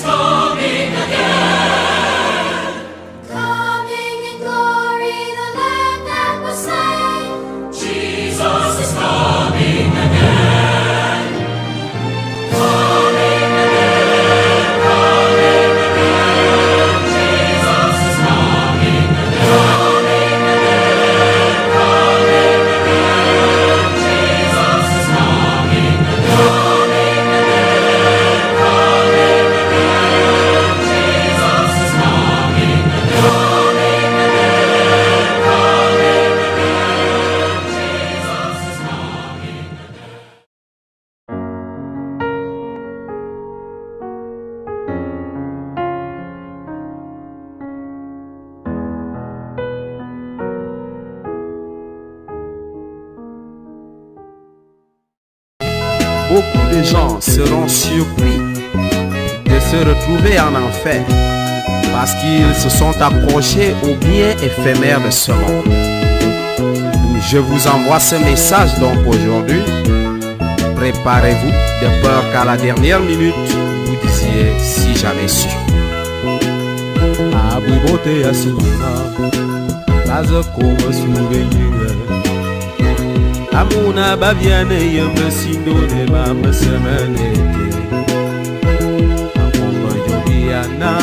coming again. Coming in glory, the Lamb that was slain. Jesus is coming again. Coming again, coming again. Jesus is coming again. Coming again, coming again. Jesus is coming again. Coming again, coming again. Jesus is coming again. Coming again, coming again. Jesus is coming again. Beaucoup de gens seront surpris de se retrouver en enfer parce qu'ils se sont accrochés aux biens éphémères de ce monde. Je vous envoie ce message donc aujourd'hui. Préparez-vous de peur qu'à la dernière minute, vous disiez si j'avais su. Abubote asina Baza koma souvenir Amuna babiane yembe sindo ne mama semenete Amuma yobiana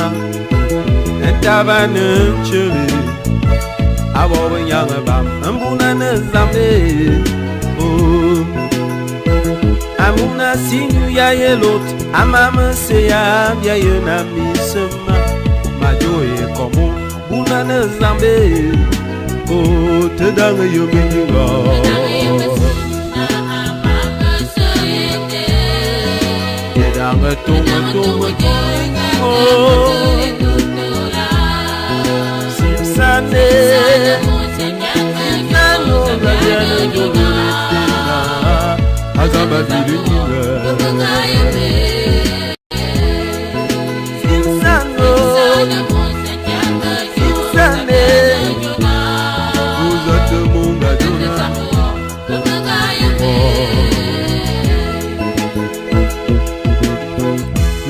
Entabane nchele Abobe nyanga bam Ambuna nezambe Amuna sinyu ya yelot Amama seya ya yena misema Majoye komo Buna nezambe te dange yominga Te dange tonga Simsane Nano gabiane yominga Azamba bilinga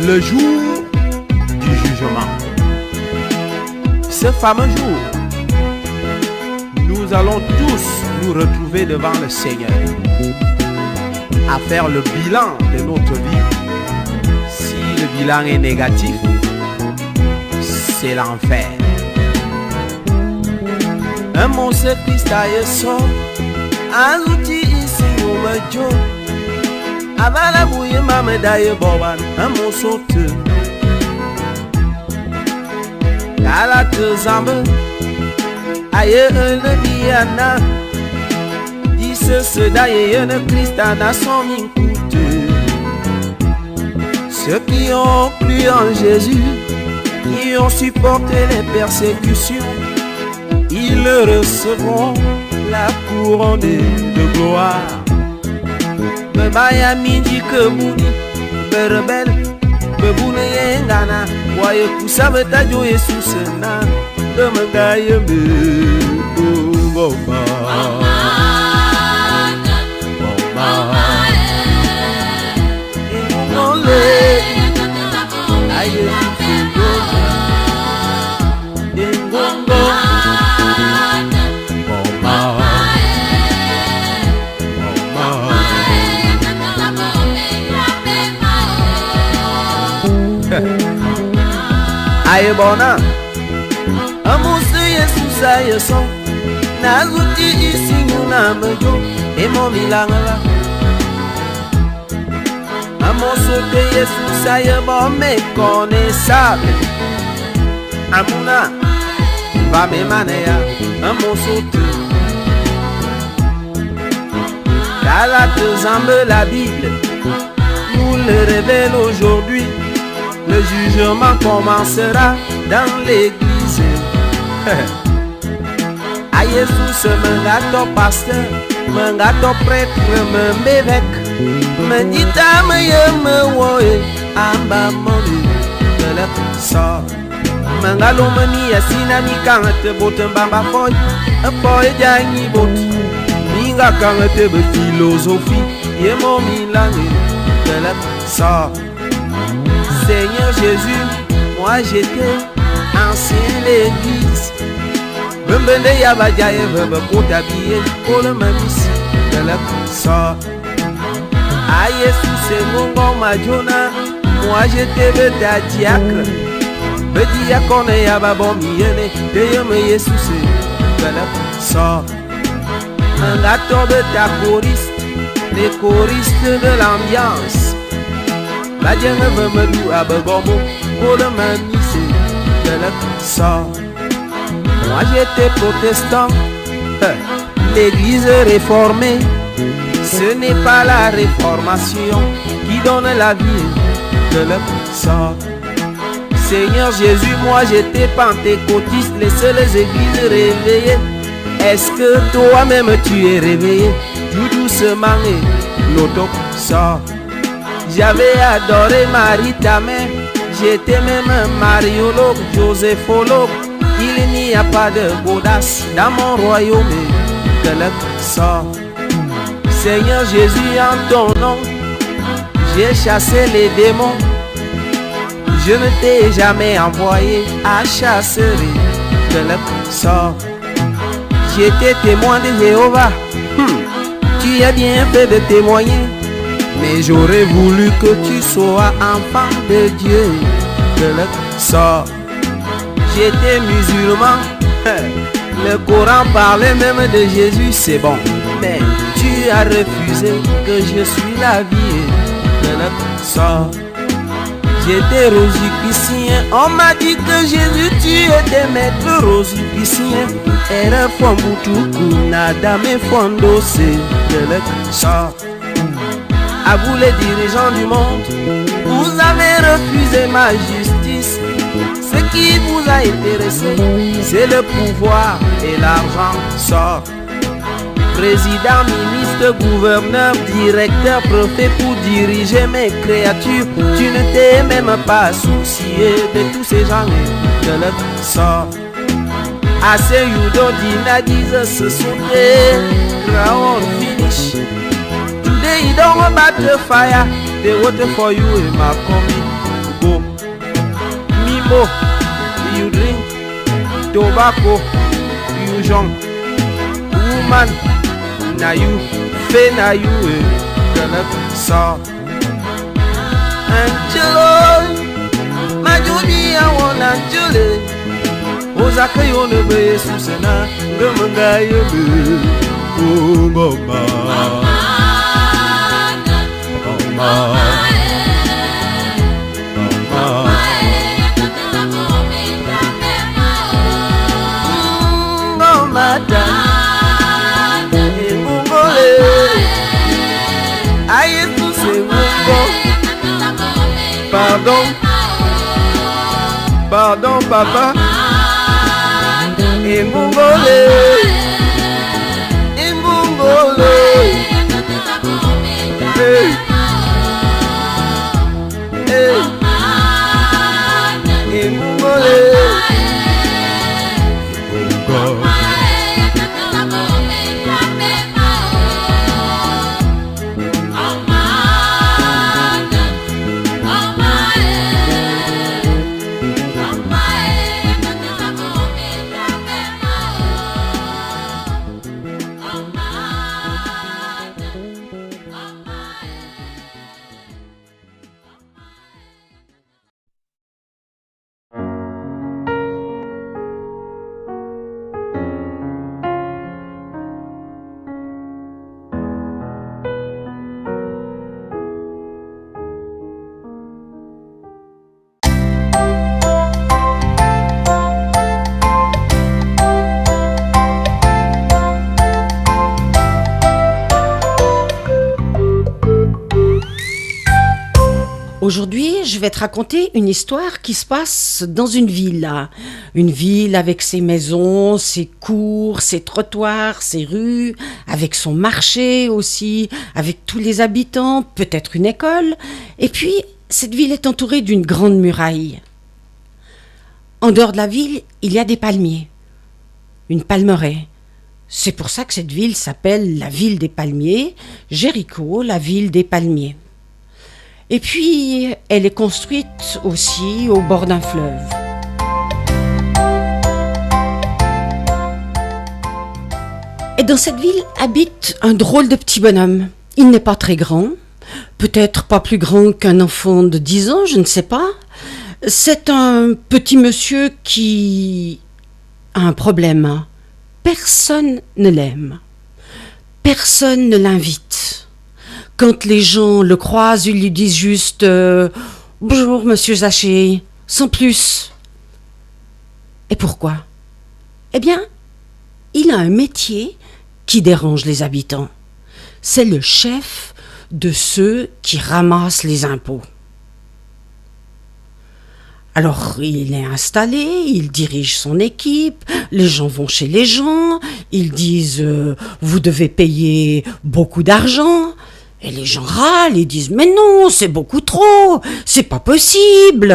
Le jour du jugement. Ce fameux jour, nous allons tous nous retrouver devant le Seigneur à faire le bilan de notre vie. Si le bilan est négatif, c'est l'enfer. Un monstre Christ a yeso, un outil ici au majo. Avala bouye ma médaille boban, un monstre. Galate zambe, aye un biana. Dis ce d'ailleurs un Christ a son mincoute. Ceux qui ont cru en Jésus, qui ont supporté les persécutions, ils recevront la couronne de gloire. Me baya midi que bouni, me rebelle, me boune yengana, voye kusabe tajo Jesus na, de me gaye me, bomba, bomba, inole, aye ingongo, aye bona amuse Jesus aye son nazuti isingu na mejo emo milangala amose de Jesus aye bon méconnaissable amuna va me maneya amose Galate zambe la Bible nous le révèle aujourd'hui. Le jugement commencera dans l'église. A Jesus mengato pasteur, mengato prêtre, m'évêque, me dit à me woye, amba moni, de la sort. Mengalo mani asina mi kangate bote mbamba foy, un foy jangi bot. Minga kangate be philosophie, yemo milange, de la sort. Seigneur Jésus, moi j'étais ancien l'église. Bembende yabadjaye vebe kotabiye kole mamisi de la sort. Ah Jésus c'est mon majona, moi j'étais beta diacre. Bedi yakone yababon miyene, de yeme Jésus c'est de la sort. Un gâteau de ta choriste, les choristes de l'ambiance. Badjane veut me ababomo, pour le mamisi de la sort. Moi j'étais protestant, l'église réformée. Ce n'est pas la réformation qui donne la vie de le sang. Seigneur Jésus, moi j'étais pentecôtiste, les seules églises réveillées. Est-ce que toi-même tu es réveillé? Tout doucement et l'auto sort. J'avais adoré Marie ta mère, j'étais même un mariologue, joséphologue. Il n'y a pas de audace dans mon royaume de le sort. Seigneur Jésus, en ton nom, j'ai chassé les démons. Je ne t'ai jamais envoyé à chasser de le sort. J'étais témoin de Jéhovah. Tu as bien fait de témoigner, mais j'aurais voulu que tu sois enfant de Dieu de le sort. J'étais musulman, le Coran parlait même de Jésus, c'est bon. Mais tu as refusé que je suis la vie de notre sort. J'étais rosicrucien, on m'a dit que Jésus tu étais maître rosicrucien. Era fombutuku, nada me fondo, c'est de notre sort. À vous les dirigeants du monde, vous avez refusé ma justice. Ce qui vous a intéressé, c'est le pouvoir et l'argent sort. Président, ministre, gouverneur, directeur, préfet pour diriger mes créatures. Tu ne t'es même pas soucié de tous ces gens de notre sort. Assez Yudo Dina disent ce sont des grands finish. Today you don't about the fire, they waiting for you in my coming. Go. Mimo, you drink tobacco, you jump. Woman, na you, fe na you, gonna saw. Angelo, my Judy, I want Angelo. Ozaka yo ne be susena, remanga yo be. Oh mama, mama, mama. Pardon, pardon papa. Imbungole, imbungole. Hey, hey, imbungole. Aujourd'hui, je vais te raconter une histoire qui se passe dans une ville. Une ville avec ses maisons, ses cours, ses trottoirs, ses rues, avec son marché aussi, avec tous les habitants, peut-être une école. Et puis, cette ville est entourée d'une grande muraille. En dehors de la ville, il y a des palmiers, une palmeraie. C'est pour ça que cette ville s'appelle la ville des palmiers, Jéricho, la ville des palmiers. Et puis, elle est construite aussi au bord d'un fleuve. Et dans cette ville habite un drôle de petit bonhomme. Il n'est pas très grand, peut-être pas plus grand qu'un enfant de 10 ans, je ne sais pas. C'est un petit monsieur qui a un problème. Personne ne l'aime. Personne ne l'invite. Quand les gens le croisent, ils lui disent juste « Bonjour, monsieur Zaché », sans plus. Et pourquoi ? Eh bien, il a un métier qui dérange les habitants. C'est le chef de ceux qui ramassent les impôts. Alors, il est installé, il dirige son équipe, les gens vont chez les gens, ils disent « Vous devez payer beaucoup d'argent ». Et les gens râlent, ils disent « Mais non, c'est beaucoup trop, c'est pas possible ».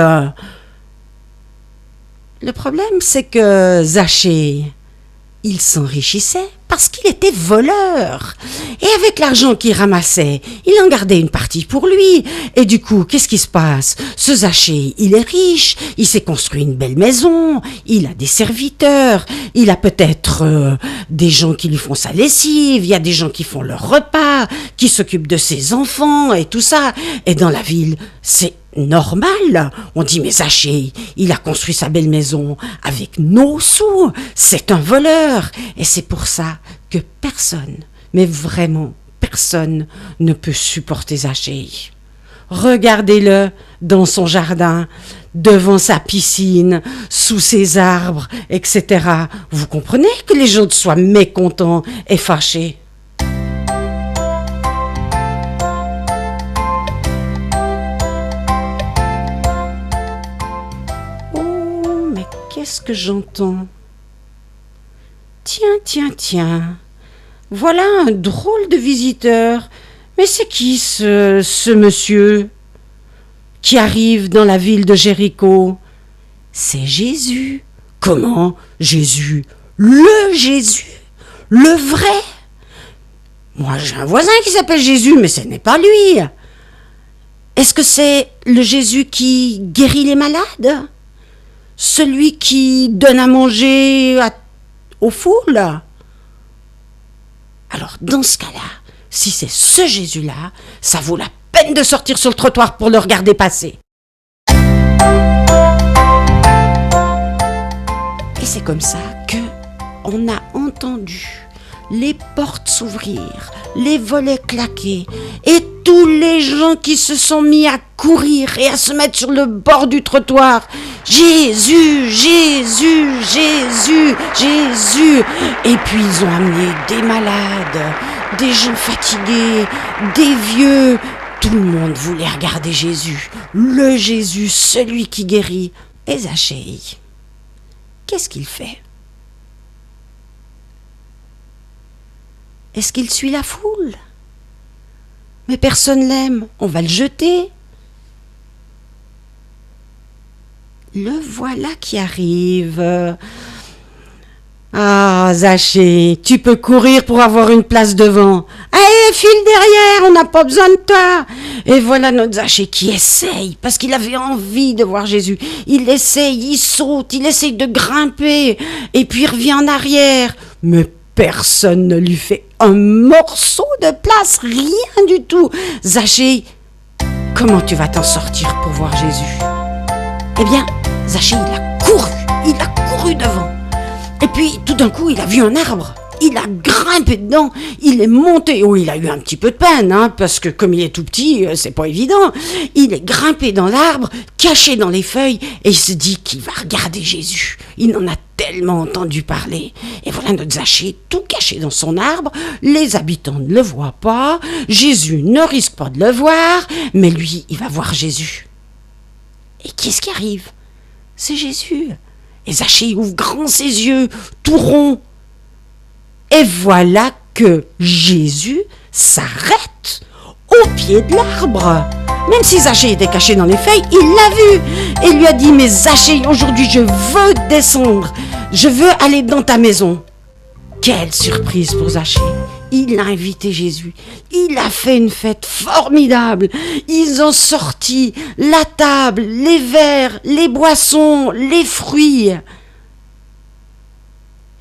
Le problème, c'est que Zaché, il s'enrichissait parce qu'il était voleur. Et avec l'argent qu'il ramassait, il en gardait une partie pour lui. Et du coup, qu'est-ce qui se passe ? Ce Zaché, il est riche, il s'est construit une belle maison, il a des serviteurs, il a peut-être des gens qui lui font sa lessive, il y a des gens qui font leur repas, qui s'occupent de ses enfants et tout ça. Et dans la ville, c'est normal. On dit, mais Zaché, il a construit sa belle maison avec nos sous. C'est un voleur. Et c'est pour ça que personne, mais vraiment personne, ne peut supporter Zaché. Regardez-le dans son jardin, devant sa piscine, sous ses arbres, etc. Vous comprenez que les gens soient mécontents et fâchés. Qu'est-ce que j'entends ? Tiens. Voilà un drôle de visiteur. Mais c'est qui ce monsieur qui arrive dans la ville de Jéricho ? C'est Jésus. Comment ? Jésus ? Le Jésus ? Le vrai ? Moi, j'ai un voisin qui s'appelle Jésus, mais ce n'est pas lui. Est-ce que c'est le Jésus qui guérit les malades ? Celui qui donne à manger aux foules ? Alors, dans ce cas-là, si c'est ce Jésus-là, ça vaut la peine de sortir sur le trottoir pour le regarder passer. Et c'est comme ça que on a entendu les portes s'ouvrir, les volets claquer, et tous les gens qui se sont mis à courir et à se mettre sur le bord du trottoir. Jésus, Jésus, Jésus, Jésus. Et puis ils ont amené des malades, des gens fatigués, des vieux. Tout le monde voulait regarder Jésus, le Jésus, celui qui guérit. Et Zaché, qu'est-ce qu'il fait ? Est-ce qu'il suit la foule ? Mais personne l'aime, on va le jeter. Le voilà qui arrive. Ah, Zaché, tu peux courir pour avoir une place devant. Allez, file derrière, on n'a pas besoin de toi. Et voilà notre Zaché qui essaye, parce qu'il avait envie de voir Jésus. Il essaye, il saute, il essaye de grimper, et puis il revient en arrière. Mais personne ne lui fait un morceau de place, rien du tout. Zaché, comment tu vas t'en sortir pour voir Jésus ? Eh bien, Zaché, il a couru devant. Et puis, tout d'un coup, il a vu un arbre. Il a grimpé dedans, il est monté. Oh, il a eu un petit peu de peine, parce que comme il est tout petit, c'est pas évident. Il est grimpé dans l'arbre, caché dans les feuilles, et il se dit qu'il va regarder Jésus. Il en a tellement entendu parler. Et voilà notre Zaché, tout caché dans son arbre. Les habitants ne le voient pas. Jésus ne risque pas de le voir, mais lui, il va voir Jésus. Et qu'est-ce qui arrive ? C'est Jésus. Et Zaché ouvre grand ses yeux, tout rond. Et voilà que Jésus s'arrête au pied de l'arbre. Même si Zaché était caché dans les feuilles, il l'a vu. Et il lui a dit, mais Zaché, aujourd'hui je veux descendre. Je veux aller dans ta maison. Quelle surprise pour Zaché. il a invité Jésus. Il a fait une fête formidable. Ils ont sorti la table, les verres, les boissons, les fruits.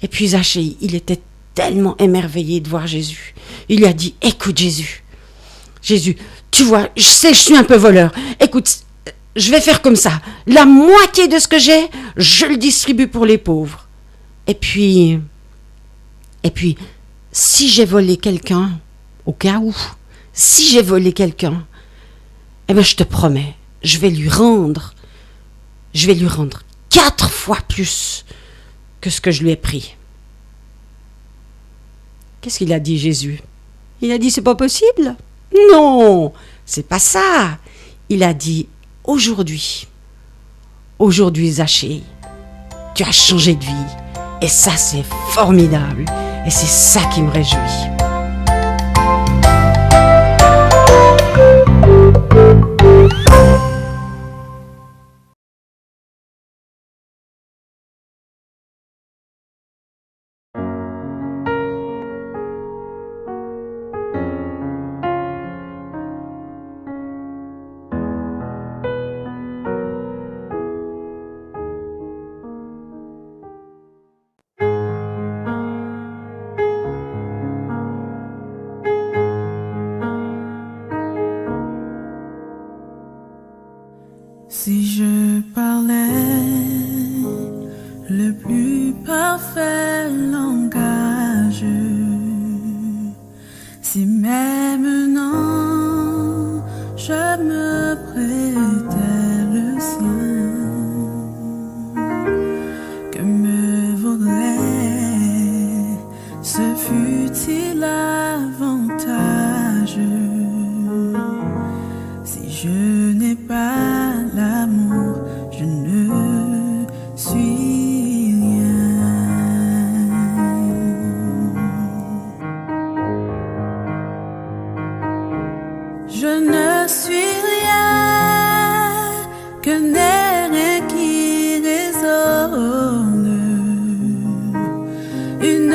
Et puis Zachée, il était tellement émerveillé de voir Jésus. Il lui a dit, écoute Jésus, tu vois, je sais, je suis un peu voleur. Écoute, je vais faire comme ça. La moitié de ce que j'ai, je le distribue pour les pauvres. Et puis, si j'ai volé quelqu'un, au cas où, si j'ai volé quelqu'un, eh bien, je te promets, je vais lui rendre 4 fois plus que ce que je lui ai pris. Qu'est-ce qu'il a dit, Jésus? Il a dit, c'est pas possible. Non, c'est pas ça. Il a dit, aujourd'hui, Zachée, tu as changé de vie. Et ça, c'est formidable. Et c'est ça qui me réjouit. Si je parlais le plus parfait langage, si même non je me prêtais le sien, que me vaudrait ce futile avantage si je n'ai pas l'amour, je ne suis rien. Je ne suis rien que n'air qui résonne, une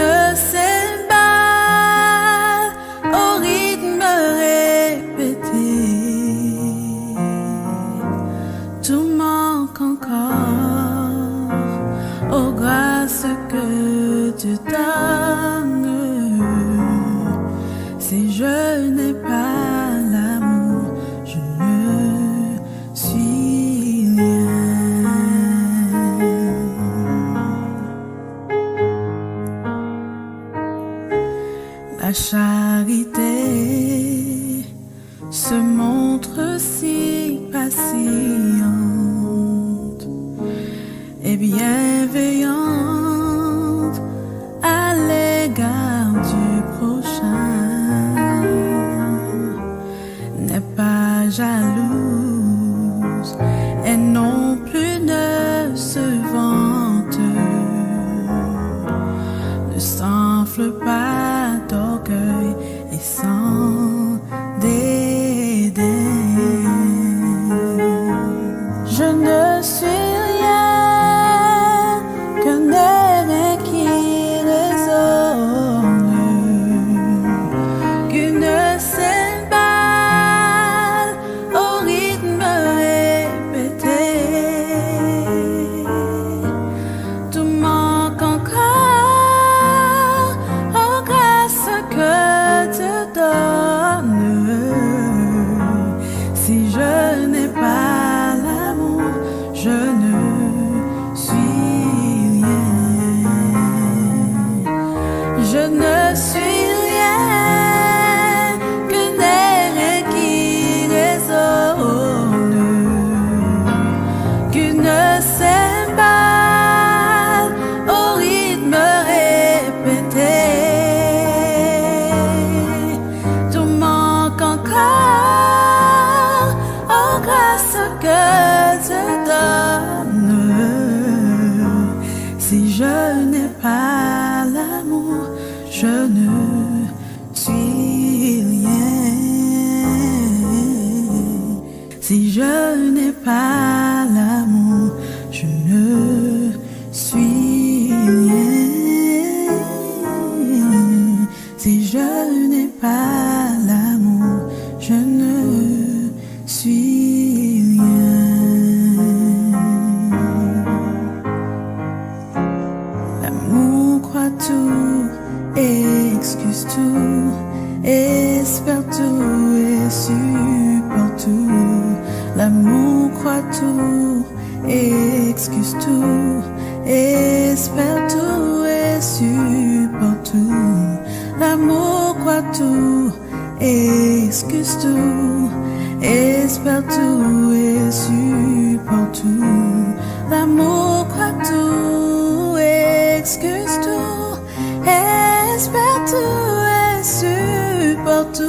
cymbale au rythme répété. Tout manque encore aux grâces que tu donnes. Si je n'ai pas l'amour, je ne suis rien. La charité se montre si patiente et bienveillante à l'égard du prochain, n'est pas jalouse et non plus ne se vante, ne s'enfle pas d'orgueil et sans dédain. Je ne suis rien qu'un air qui résonne, qu'une cymbale au rythme répété. Tout manque encore aux grâces que tu donnes. Si je n'ai pas l'amour, je ne suis rien. Je ne suis rien qu'un air qui résonne, qu'une cymbale au rythme répété. Tout manque encore aux grâces que tu donnes. Si je n'ai pas l'amour, je ne suis rien. Si je n'ai pas l'amour, je ne suis rien. Si je tout, excuse tout, espère tout et supporte tout. L'amour croit tout, excuse tout, espère tout et supporte tout. L'amour croit tout, excuse tout, espère tout et supporte tout.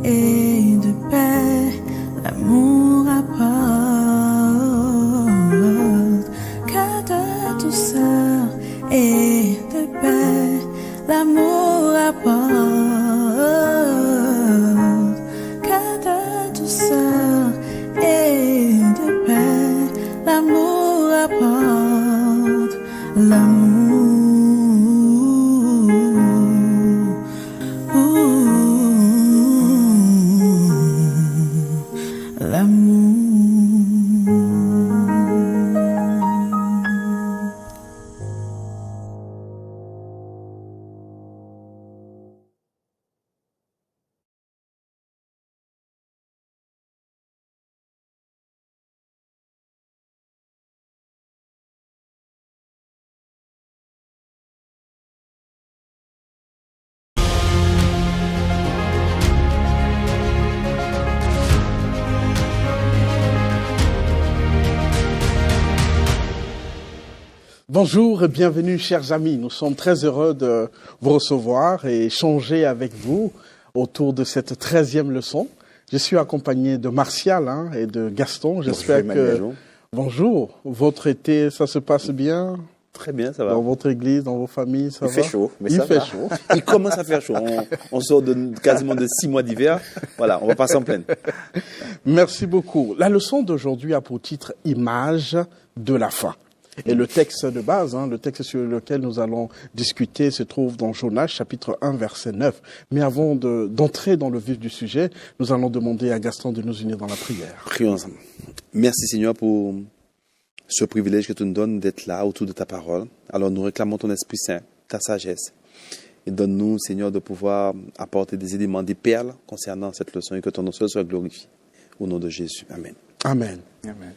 Et de paix, l'amour apporte. Que de douceur et de paix, l'amour apporte. Que de douceur et de paix, l'amour apporte. L'amour. Bonjour et bienvenue chers amis, nous sommes très heureux de vous recevoir et échanger avec vous autour de cette 13e leçon. Je suis accompagné de Martial et de Gaston, j'espère que... Bonjour, votre été ça se passe bien? Très bien, ça va. Dans votre église, dans vos familles, ça va? Il fait chaud, mais ça va. Il fait chaud. Il commence à faire chaud, on sort quasiment de 6 mois d'hiver, voilà, on va passer en pleine. Merci beaucoup. La leçon d'aujourd'hui a pour titre « Image de la fin ». Et le texte de base, le texte sur lequel nous allons discuter se trouve dans Jonas, chapitre 1, verset 9. Mais avant d'entrer dans le vif du sujet, nous allons demander à Gaston de nous unir dans la prière. Prions ensemble. Merci Seigneur pour ce privilège que tu nous donnes d'être là autour de ta parole. Alors nous réclamons ton Esprit Saint, ta sagesse. Et donne-nous, Seigneur, de pouvoir apporter des éléments, des perles concernant cette leçon et que ton nom seul soit glorifié. Au nom de Jésus. Amen. Amen. Amen.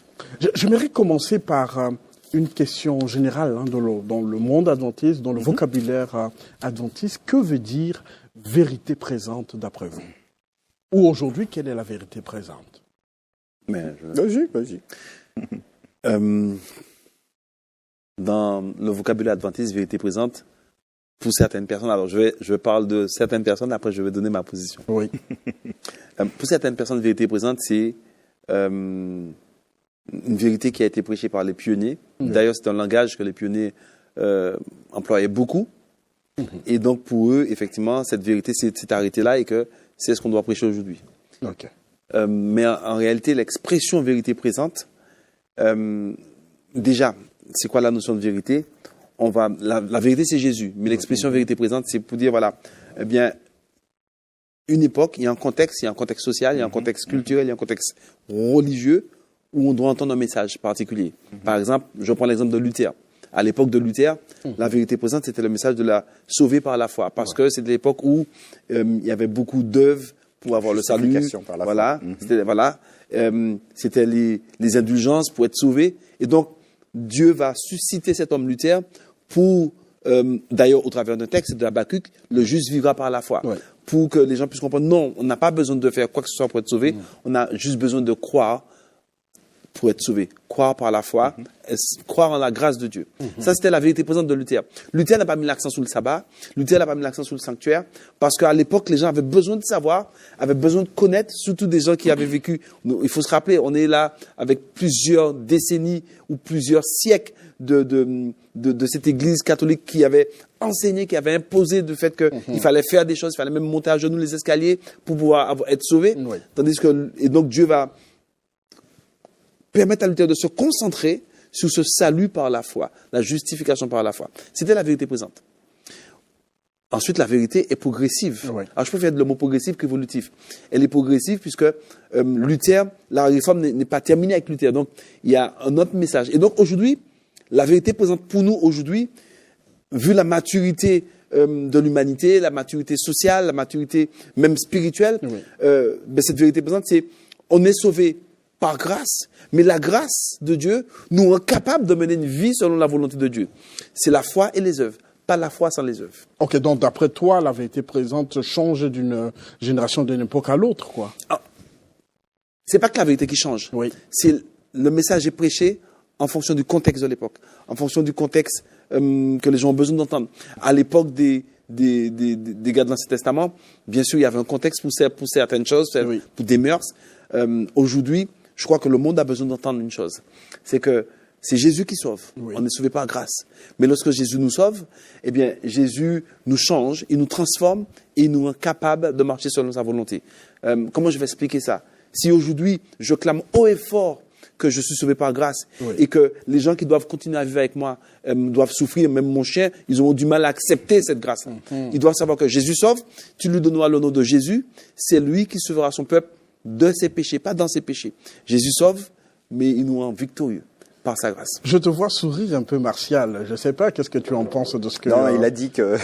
J'aimerais commencer par... une question générale dans le monde adventiste, dans le vocabulaire adventiste. Que veut dire vérité présente d'après vous? Ou aujourd'hui, quelle est la vérité présente? Logique. Dans le vocabulaire adventiste, vérité présente, pour certaines personnes, alors je parle de certaines personnes, après je vais donner ma position. Oui. Pour certaines personnes, vérité présente, c'est... une vérité qui a été prêchée par les pionniers. D'ailleurs, c'est un langage que les pionniers employaient beaucoup. Et donc, pour eux, effectivement, cette vérité s'est arrêtée là et que c'est ce qu'on doit prêcher aujourd'hui. Okay. Mais en réalité, l'expression vérité présente, déjà, c'est quoi la notion de vérité? La vérité, c'est Jésus. Mais l'expression vérité présente, c'est pour dire, voilà, eh bien, une époque, il y a un contexte social, il y a un contexte culturel, il y a un contexte religieux, où on doit entendre un message particulier. Par exemple, je prends l'exemple de Luther. À l'époque de Luther, la vérité présente, c'était le message de la sauver par la foi. Parce que c'était l'époque où il y avait beaucoup d'œuvres pour avoir le salut. Par la foi. C'était les indulgences pour être sauvé. Et donc, Dieu va susciter cet homme Luther pour, d'ailleurs, au travers d'un texte de Habakkuk, le juste vivra par la foi. Ouais. Pour que les gens puissent comprendre, non, on n'a pas besoin de faire quoi que ce soit pour être sauvé. On a juste besoin de croire pour être sauvé. Croire par la foi, croire en la grâce de Dieu. Ça, c'était la vérité présente de Luther. Luther n'a pas mis l'accent sur le sabbat, Luther n'a pas mis l'accent sur le sanctuaire, parce qu'à l'époque, les gens avaient besoin de savoir, avaient besoin de connaître, surtout des gens qui avaient vécu. Il faut se rappeler, on est là avec plusieurs décennies ou plusieurs siècles de cette église catholique qui avait enseigné, qui avait imposé le fait qu'il fallait faire des choses, il fallait même monter à genoux les escaliers pour pouvoir être sauvé. Oui. Tandis que, et donc Dieu va permettre à Luther de se concentrer sur ce salut par la foi, la justification par la foi. C'était la vérité présente. Ensuite, la vérité est progressive. Ouais. Alors, je préfère le mot progressif qu'évolutif. Elle est progressive puisque Luther, la réforme n'est pas terminée avec Luther. Donc, il y a un autre message. Et donc, aujourd'hui, la vérité présente pour nous, aujourd'hui, vu la maturité de l'humanité, la maturité sociale, la maturité même spirituelle, cette vérité présente, c'est on est sauvé par grâce, mais la grâce de Dieu nous rend capables de mener une vie selon la volonté de Dieu. C'est la foi et les œuvres. Pas la foi sans les œuvres. Ok, donc d'après toi, la vérité présente change d'une génération, d'une époque à l'autre, quoi. Ah, c'est pas que la vérité qui change. Oui. C'est le message est prêché en fonction du contexte de l'époque, en fonction du contexte que les gens ont besoin d'entendre. À l'époque des gars de l'Ancien Testament, bien sûr, il y avait un contexte pour certaines choses, pour des mœurs. Aujourd'hui, je crois que le monde a besoin d'entendre une chose, c'est que c'est Jésus qui sauve. Oui. On est sauvé par grâce. Mais lorsque Jésus nous sauve, eh bien, Jésus nous change, il nous transforme et il nous rend capables de marcher selon sa volonté. Comment je vais expliquer ça? Si aujourd'hui, je clame haut et fort que je suis sauvé par grâce et que les gens qui doivent continuer à vivre avec moi doivent souffrir, même mon chien, ils auront du mal à accepter cette grâce. Ils doivent savoir que Jésus sauve, tu lui donneras le nom de Jésus, c'est lui qui sauvera son peuple de ses péchés, pas dans ses péchés. Jésus sauve, mais il nous rend victorieux par sa grâce. Je te vois sourire un peu, Martial. Je ne sais pas, qu'est-ce que tu en penses de ce que... Non, il a dit que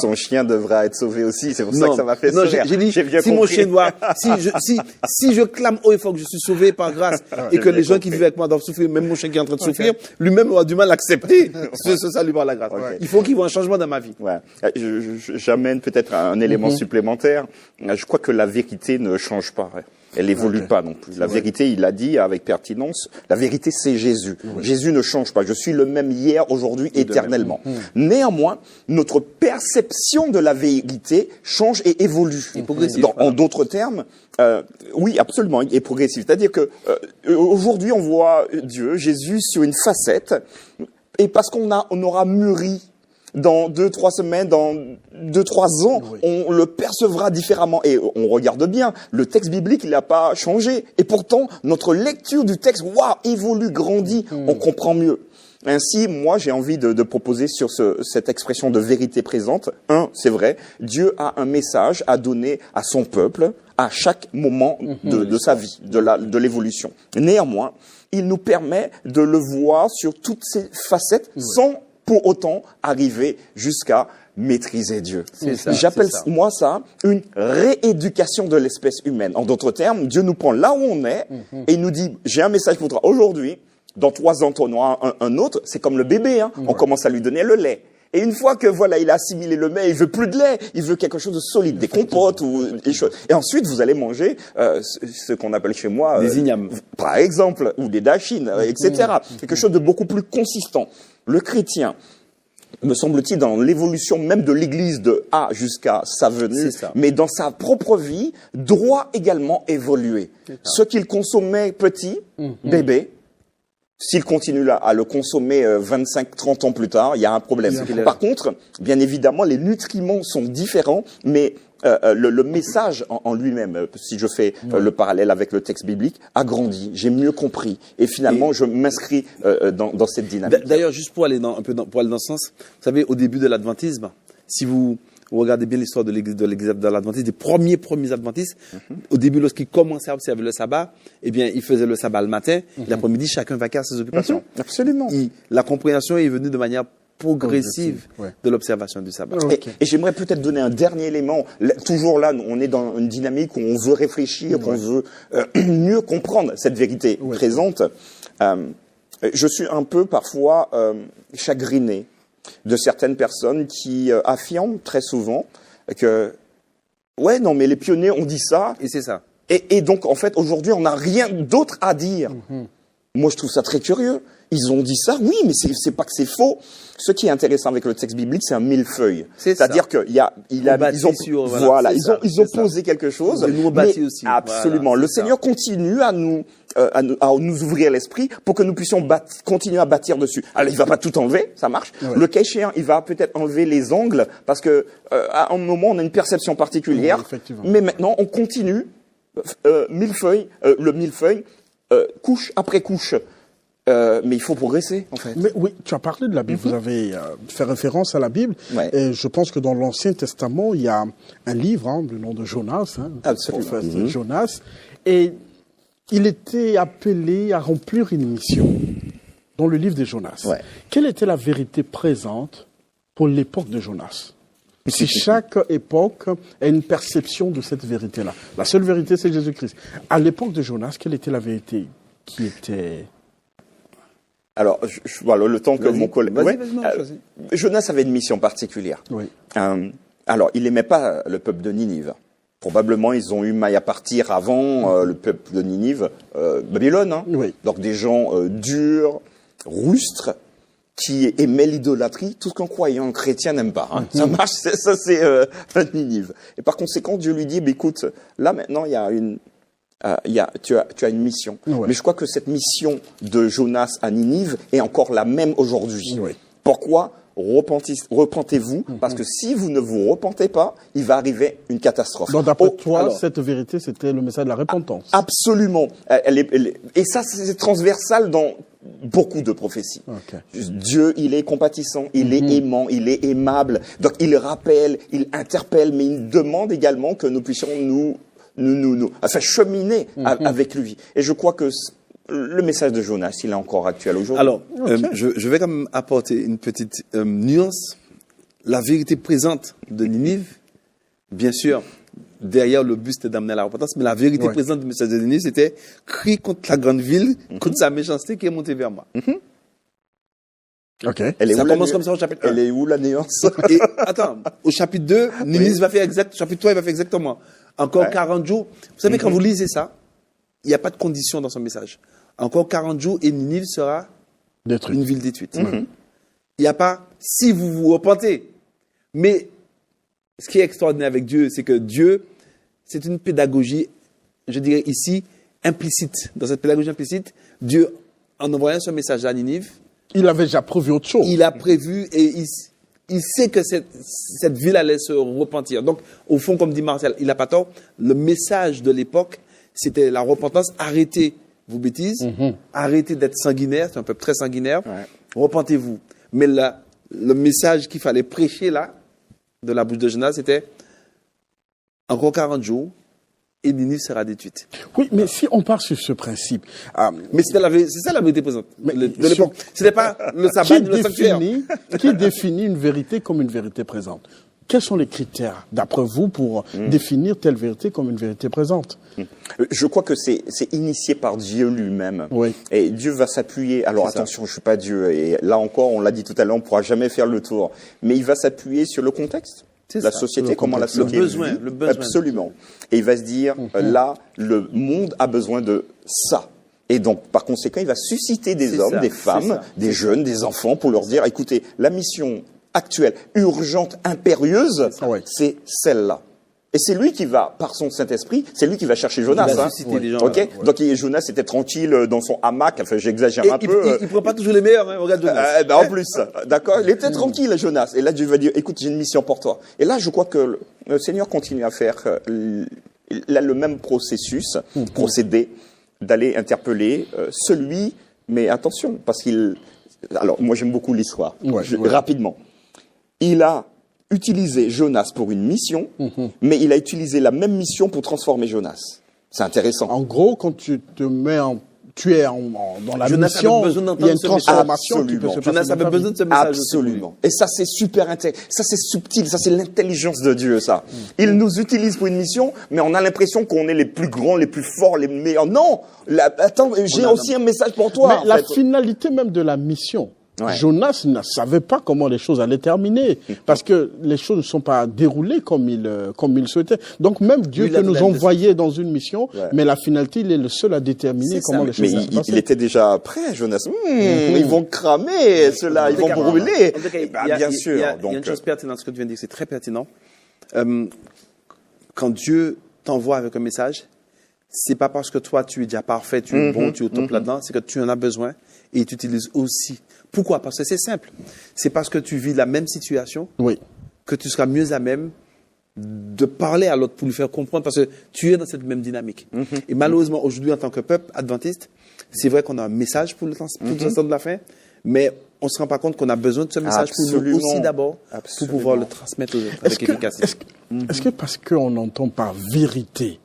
son chien devra être sauvé aussi. C'est pour ça que ça m'a fait sourire. J'ai dit, si mon chien doit... si je clame haut et fort que je suis sauvé par grâce et que les gens qui vivent avec moi doivent souffrir, même mon chien qui est en train de souffrir, lui-même aura du mal à accepter ce salut par la grâce. Il faut qu'il voit un changement dans ma vie. Ouais. J'amène peut-être un élément supplémentaire. Je crois que la vérité ne change pas. Elle évolue pas non plus. La vérité, il l'a dit avec pertinence, la vérité c'est Jésus. Jésus ne change pas. Je suis le même hier, aujourd'hui, éternellement. Néanmoins, notre perception de la vérité change et évolue. En d'autres termes, oui, absolument, il est progressif. C'est-à-dire que aujourd'hui, on voit Dieu, Jésus, sur une facette, et parce qu'on aura mûri dans 2-3 semaines, dans 2-3 ans, on le percevra différemment. Et on regarde bien, le texte biblique, il n'a pas changé. Et pourtant, notre lecture du texte, évolue, grandit, on comprend mieux. Ainsi, moi, j'ai envie de proposer sur cette expression de vérité présente. C'est vrai, Dieu a un message à donner à son peuple à chaque moment de sa vie, de l'évolution. Néanmoins, il nous permet de le voir sur toutes ces facettes sans pour autant arriver jusqu'à maîtriser Dieu. J'appelle moi ça une rééducation de l'espèce humaine. En d'autres termes, Dieu nous prend là où on est et il nous dit, j'ai un message pour toi aujourd'hui, dans 3 ans, tu en auras un autre. C'est comme le bébé, on commence à lui donner le lait. Et une fois que il a assimilé le lait, il veut plus de lait, il veut quelque chose de solide, des compotes ou des choses. Et ensuite, vous allez manger ce qu'on appelle chez moi des ignames, par exemple, ou des dachines, etc. Quelque chose de beaucoup plus consistant. Le chrétien, me semble-t-il, dans l'évolution même de l'Église de A jusqu'à sa venue, mais dans sa propre vie, doit également évoluer. Ce qu'il consommait petit, bébé, s'il continue à le consommer 25-30 ans plus tard, il y a un problème. Par contre, bien évidemment, les nutriments sont différents, mais le message en lui-même, si je fais le parallèle avec le texte biblique, a grandi. J'ai mieux compris. Et finalement, je m'inscris dans cette dynamique. D'ailleurs, juste pour aller dans ce sens, vous savez, au début de l'adventisme, si vous regardez bien l'histoire de l'adventisme, des premiers adventistes, au début, lorsqu'ils commençaient à observer le sabbat, eh bien, ils faisaient le sabbat le matin, l'après-midi, chacun vaquait à ses occupations. Absolument. La compréhension est venue de manière progressive de l'observation du sabbat. Et j'aimerais peut-être donner un dernier élément. Toujours là, on est dans une dynamique où on veut réfléchir, qu'on veut mieux comprendre cette vérité présente. Je suis un peu parfois chagriné de certaines personnes qui affirment très souvent que non mais les pionniers ont dit ça et c'est ça. Et donc en fait aujourd'hui on n'a rien d'autre à dire. Moi je trouve ça très curieux. Ils ont dit ça, oui, mais c'est pas que c'est faux. Ce qui est intéressant avec le texte biblique, c'est un millefeuille. C'est-à-dire qu'ils ont posé quelque chose. Nous on bâtit aussi. Absolument. Le Seigneur continue à nous ouvrir l'esprit pour que nous puissions continuer à bâtir dessus. Alors, il va pas tout enlever, ça marche. Le cas échéant, il va peut-être enlever les angles parce que à un moment, on a une perception particulière. Mais maintenant, on continue millefeuille, le millefeuille, couche après couche. Mais il faut progresser, en fait. Mais oui, tu as parlé de la Bible, vous avez fait référence à la Bible. Ouais. Et je pense que dans l'Ancien Testament, il y a un livre, du nom de Jonas, Absolument. Jonas, et il était appelé à remplir une mission dans le livre de Jonas. Ouais. Quelle était la vérité présente pour l'époque de Jonas? Si chaque époque a une perception de cette vérité-là. La seule vérité, c'est Jésus-Christ. À l'époque de Jonas, quelle était la vérité qui était... Alors, voilà, le temps que mon collègue... Vas-y, Ouais. vas-y, non, choisis. Jonas avait une mission particulière. Oui. Alors, il n'aimait pas le peuple de Ninive. Probablement, ils ont eu maille à partir avant le peuple de Ninive, Babylone. Hein. Oui. Donc, des gens durs, rustres, qui aimaient l'idolâtrie, tout ce qu'un croyant chrétien n'aime pas. Hein. Ça marche, ça c'est Ninive. Et par conséquent, Dieu lui dit, écoute, là maintenant, il y a une... tu as une mission. Ouais. Mais je crois que cette mission de Jonas à Ninive est encore la même aujourd'hui. Oui. Pourquoi? Repentez-vous, parce que si vous ne vous repentez pas, il va arriver une catastrophe. Donc, d'après toi, alors, cette vérité, c'était le message de la repentance. absolument. Et ça, c'est transversal dans beaucoup de prophéties. Ok. Dieu, il est compatissant, il est aimant, il est aimable. Donc, il rappelle, il interpelle, mais il demande également que nous puissions enfin, cheminer avec lui. Et je crois que le message de Jonas, il est encore actuel aujourd'hui. Alors, je vais quand même apporter une petite nuance. La vérité présente de Ninive, bien sûr, derrière le but, c'était d'amener à la repentance, mais la vérité présente du message de Ninive, c'était « Crie contre la grande ville, contre sa méchanceté qui est montée vers moi ». Ok. Ça commence comme ça au chapitre 1. Elle est où la nuance? Et attends, au chapitre 2, Ninive va faire chapitre 3, il va faire exactement. Encore 40 jours. Vous savez, quand vous lisez ça, il n'y a pas de condition dans son message. Encore 40 jours et Ninive sera Détruit. une ville détruite. Il n'y a pas si vous vous repentez. Mais ce qui est extraordinaire avec Dieu, c'est que Dieu, c'est une pédagogie, je dirais ici, implicite. Dans cette pédagogie implicite, Dieu, en envoyant ce message à Ninive, Il avait déjà prévu autre chose. il a prévu et il sait que cette ville allait se repentir. Donc, au fond, comme dit Martial, il n'a pas tort. Le message de l'époque, c'était la repentance. Arrêtez vos bêtises. Arrêtez d'être sanguinaire. C'est un peuple très sanguinaire. Ouais. Repentez-vous. Mais le message qu'il fallait prêcher là, de la bouche de Jonas, c'était encore 40 jours et Ninive sera détruite. Oui, mais si on part sur ce principe, Mais c'est ça la vérité présente de l'époque. C'était pas le qui sabbat, le sanctuaire. qui définit une vérité comme une vérité présente? Quels sont les critères, d'après vous, pour définir telle vérité comme une vérité présente? Je crois que c'est initié par Dieu lui-même. Oui. Et Dieu va s'appuyer. Alors attention, je suis pas Dieu. Et là encore, on l'a dit tout à l'heure, on pourra jamais faire le tour. Mais il va s'appuyer sur le contexte. La société, comment la société besoin, vit. le besoin. Absolument. Et il va se dire, là, le monde a besoin de ça. Et donc, par conséquent, il va susciter des hommes, des femmes, des jeunes, des enfants, pour leur dire, écoutez, la mission actuelle, urgente, impérieuse, c'est celle-là. Et c'est lui qui va, par son Saint-Esprit, c'est lui qui va chercher Jonas. Il va susciter des gens, Ok. Donc Jonas était tranquille dans son hamac. Enfin, j'exagère un peu. Il ne prend pas toujours les meilleurs. Hein, regarde Jonas. En plus, d'accord. Il était tranquille, Jonas. Et là, Dieu va dire, écoute, j'ai une mission pour toi. Et là, je crois que le Seigneur continue à faire là le même processus, procédé, d'aller interpeller celui. Mais attention, parce qu'il. Alors, moi, j'aime beaucoup l'histoire. Rapidement, il a utilisé Jonas pour une mission, mais il a utilisé la même mission pour transformer Jonas. C'est intéressant. En gros, quand tu te mets dans la Jonas mission, avait besoin il y a une d'entendre ce transformation qui peut se passer. Jonas avait besoin de ce message. Absolument. Et ça, c'est super intéressant. Ça, c'est subtil. Ça, c'est l'intelligence de Dieu, ça. Il nous utilise pour une mission, mais on a l'impression qu'on est les plus grands, les plus forts, les meilleurs. Non! Attends, j'ai aussi un message pour toi. Mais la finalité même de la mission, Jonas ne savait pas comment les choses allaient terminer, parce que les choses ne sont pas déroulées comme il souhaitait. Donc même Dieu peut nous envoyer dans une mission, mais la finalité, il est le seul à déterminer comment les choses vont se passer. Il était déjà prêt, Jonas. Ils vont cramer, ceux-là, ils vont brûler. Bien sûr. Il y a une chose pertinente, ce que tu viens de dire, c'est très pertinent. Quand Dieu t'envoie avec un message, c'est pas parce que toi, tu es déjà parfait, tu es bon, tu es au top là-dedans, c'est que tu en as besoin et tu utilises aussi. Pourquoi? Parce que c'est simple. C'est parce que tu vis la même situation que tu seras mieux à même de parler à l'autre pour lui faire comprendre, parce que tu es dans cette même dynamique. Et malheureusement, aujourd'hui, en tant que peuple adventiste, c'est vrai qu'on a un message pour le temps de la fin, mais on ne se rend pas compte qu'on a besoin de ce message pour nous aussi d'abord, pour pouvoir le transmettre aux autres avec efficacité. Est-ce que parce qu'on entend par vérité,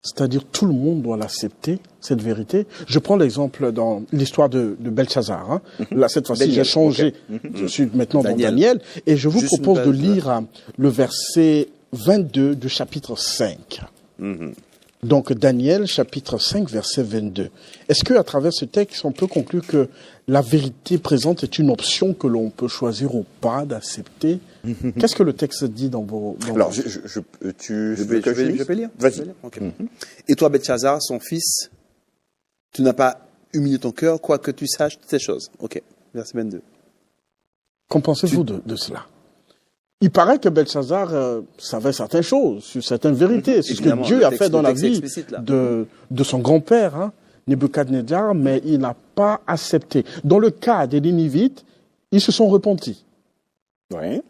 c'est-à-dire tout le monde doit l'accepter, cette vérité? Je prends l'exemple dans l'histoire de Belshazzar. Hein. Là, cette fois-ci, j'ai changé. Je suis maintenant dans Daniel. Et je vous propose de lire le verset 22 du chapitre 5. Donc, Daniel, chapitre 5, verset 22. Est-ce qu'à travers ce texte, on peut conclure que la vérité présente est une option que l'on peut choisir ou pas d'accepter? Qu'est-ce que le texte dit dans vos... Alors, je peux lire. Vas-y. Okay. Et toi, Belshazzar, son fils, tu n'as pas humilié ton cœur, quoique tu saches toutes ces choses. Ok, verset 22. Qu'en pensez-vous de cela? Il paraît que Belshazzar savait certaines choses, sur certaines vérités. C'est ce que Dieu a fait dans la vie de son grand-père, hein, Nebuchadnezzar, mais il n'a pas accepté. Dans le cas des Ninivites, ils se sont repentis. Oui.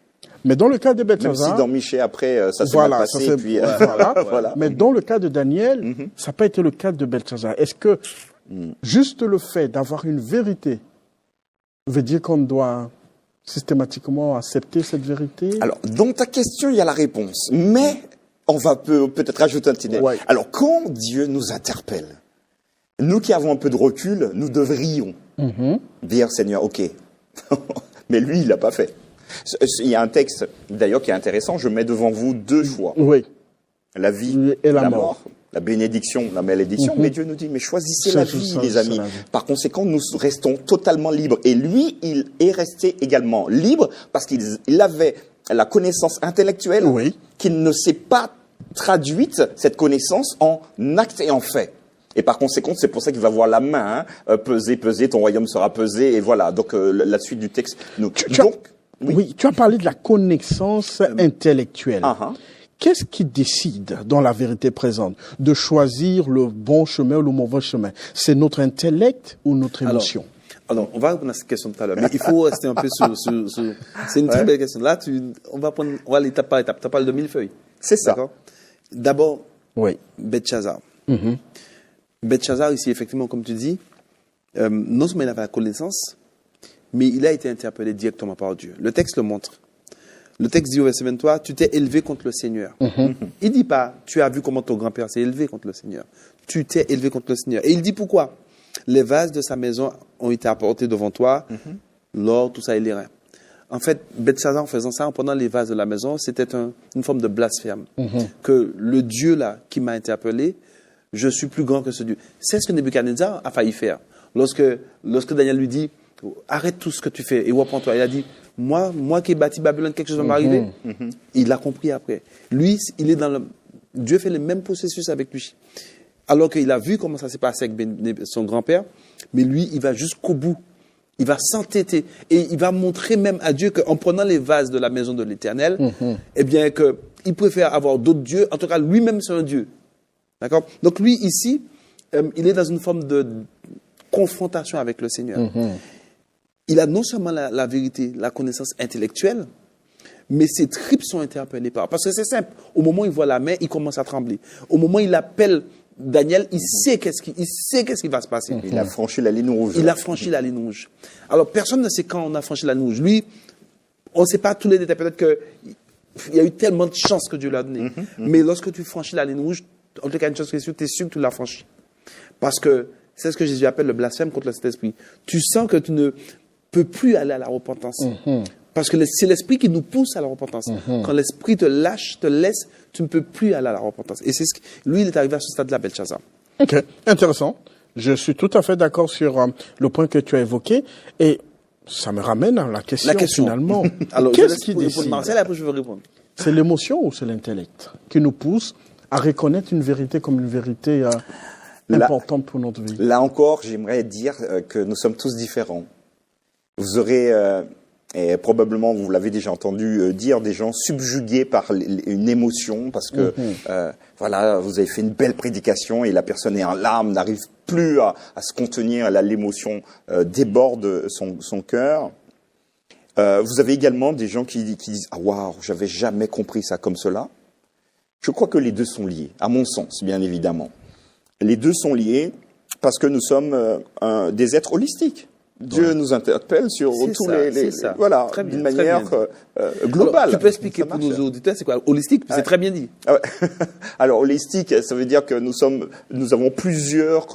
Mais dans le cas de Belshazzar... Même si dans Michée, après, ça s'est mal passé. Puis, voilà. Mais dans le cas de Daniel, ça n'a pas été le cas de Belshazzar. Est-ce que juste le fait d'avoir une vérité veut dire qu'on doit systématiquement accepter cette vérité? Alors, dans ta question, il y a la réponse. Mais on va peut-être rajouter un petit détail. Ouais. Alors, quand Dieu nous interpelle, nous qui avons un peu de recul, nous devrions dire, Seigneur, ok. Mais lui, il l'a pas fait. Il y a un texte, d'ailleurs, qui est intéressant. Je mets devant vous deux choix. Oui. La vie et la mort. La bénédiction, la malédiction. Mais Dieu nous dit, mais choisissez la vie, les amis. Par conséquent, nous restons totalement libres. Et lui, il est resté également libre parce qu'il avait la connaissance intellectuelle qu'il ne s'est pas traduite, cette connaissance, en acte et en fait. Et par conséquent, c'est pour ça qu'il va voir la main, peser, ton royaume sera pesé, et voilà. Donc, la suite du texte. Oui, tu as parlé de la connaissance intellectuelle. Qu'est-ce qui décide, dans la vérité présente, de choisir le bon chemin ou le mauvais chemin? C'est notre intellect ou notre émotion? Alors, on va répondre à cette question tout à l'heure, mais il faut rester un peu sur c'est une très belle question. Là, on va aller étape par étape. Tu as parlé de millefeuille. C'est ça. D'abord, Belshazzar. Belshazzar, ici, effectivement, comme tu dis, non seulement il avait la connaissance, mais il a été interpellé directement par Dieu. Le texte le montre. Le texte dit au verset 23, tu t'es élevé contre le Seigneur. Il dit pas, tu as vu comment ton grand-père s'est élevé contre le Seigneur. Tu t'es élevé contre le Seigneur. Et il dit pourquoi? Les vases de sa maison ont été apportés devant toi, l'or, tout ça et les reins. En fait, Belshazzar, en faisant ça, en prenant les vases de la maison, c'était une forme de blasphème. Que le Dieu là qui m'a interpellé, je suis plus grand que ce Dieu. C'est ce que Nebuchadnezzar a failli faire. Lorsque Daniel lui dit, arrête tout ce que tu fais et reprends-toi. Il a dit, moi qui ai bâti Babylone, quelque chose va m'arriver. Il l'a compris après. Lui, il est Dieu fait le même processus avec lui. Alors qu'il a vu comment ça s'est passé avec son grand-père, mais lui, il va jusqu'au bout. Il va s'entêter et il va montrer même à Dieu qu'en prenant les vases de la maison de l'Éternel, eh bien, qu'il préfère avoir d'autres dieux. En tout cas, lui-même, c'est un dieu. D'accord? Donc, lui, ici, il est dans une forme de confrontation avec le Seigneur. Il a non seulement la vérité, la connaissance intellectuelle, mais ses tripes sont interpellées par... Parce que c'est simple. Au moment où il voit la main, il commence à trembler. Au moment où il appelle Daniel, il sait qu'est-ce qui va se passer. Il a franchi la ligne rouge. Il a franchi la ligne rouge. Alors, personne ne sait quand on a franchi la ligne rouge. Lui, on ne sait pas tous les détails. Peut-être qu'il y a eu tellement de chance que Dieu l'a donné. Mais lorsque tu franchis la ligne rouge, en tout cas, une chose qui est sûre, tu es sûr que tu l'as franchi. Parce que c'est ce que Jésus appelle le blasphème contre le Saint-Esprit. Tu sens que tu ne peux plus aller à la repentance. Parce que c'est l'Esprit qui nous pousse à la repentance. Quand l'Esprit te lâche, te laisse, tu ne peux plus aller à la repentance. Et c'est lui, il est arrivé à ce stade-là, Belshazzar. Ok, intéressant. Je suis tout à fait d'accord sur le point que tu as évoqué. Et ça me ramène à la question finalement. Alors, qu'est-ce qui décide? Marcel, après je veux répondre. C'est l'émotion ou c'est l'intellect qui nous pousse à reconnaître une vérité comme une vérité importante pour notre vie? Là encore, j'aimerais dire que nous sommes tous différents. Vous aurez, et probablement vous l'avez déjà entendu dire, des gens subjugués par une émotion parce que voilà, vous avez fait une belle prédication et la personne est en larmes, n'arrive plus à se contenir, l'émotion déborde son cœur. Vous avez également des gens qui disent « Ah waouh, j'avais jamais compris ça comme cela ». Je crois que les deux sont liés, à mon sens, bien évidemment. Les deux sont liés parce que nous sommes des êtres holistiques. Dieu nous interpelle sur tous voilà, d'une manière globale. Alors, tu peux expliquer pour nos auditeurs, c'est quoi holistique? C'est très bien dit. Ah ouais. Alors, holistique, ça veut dire que nous avons plusieurs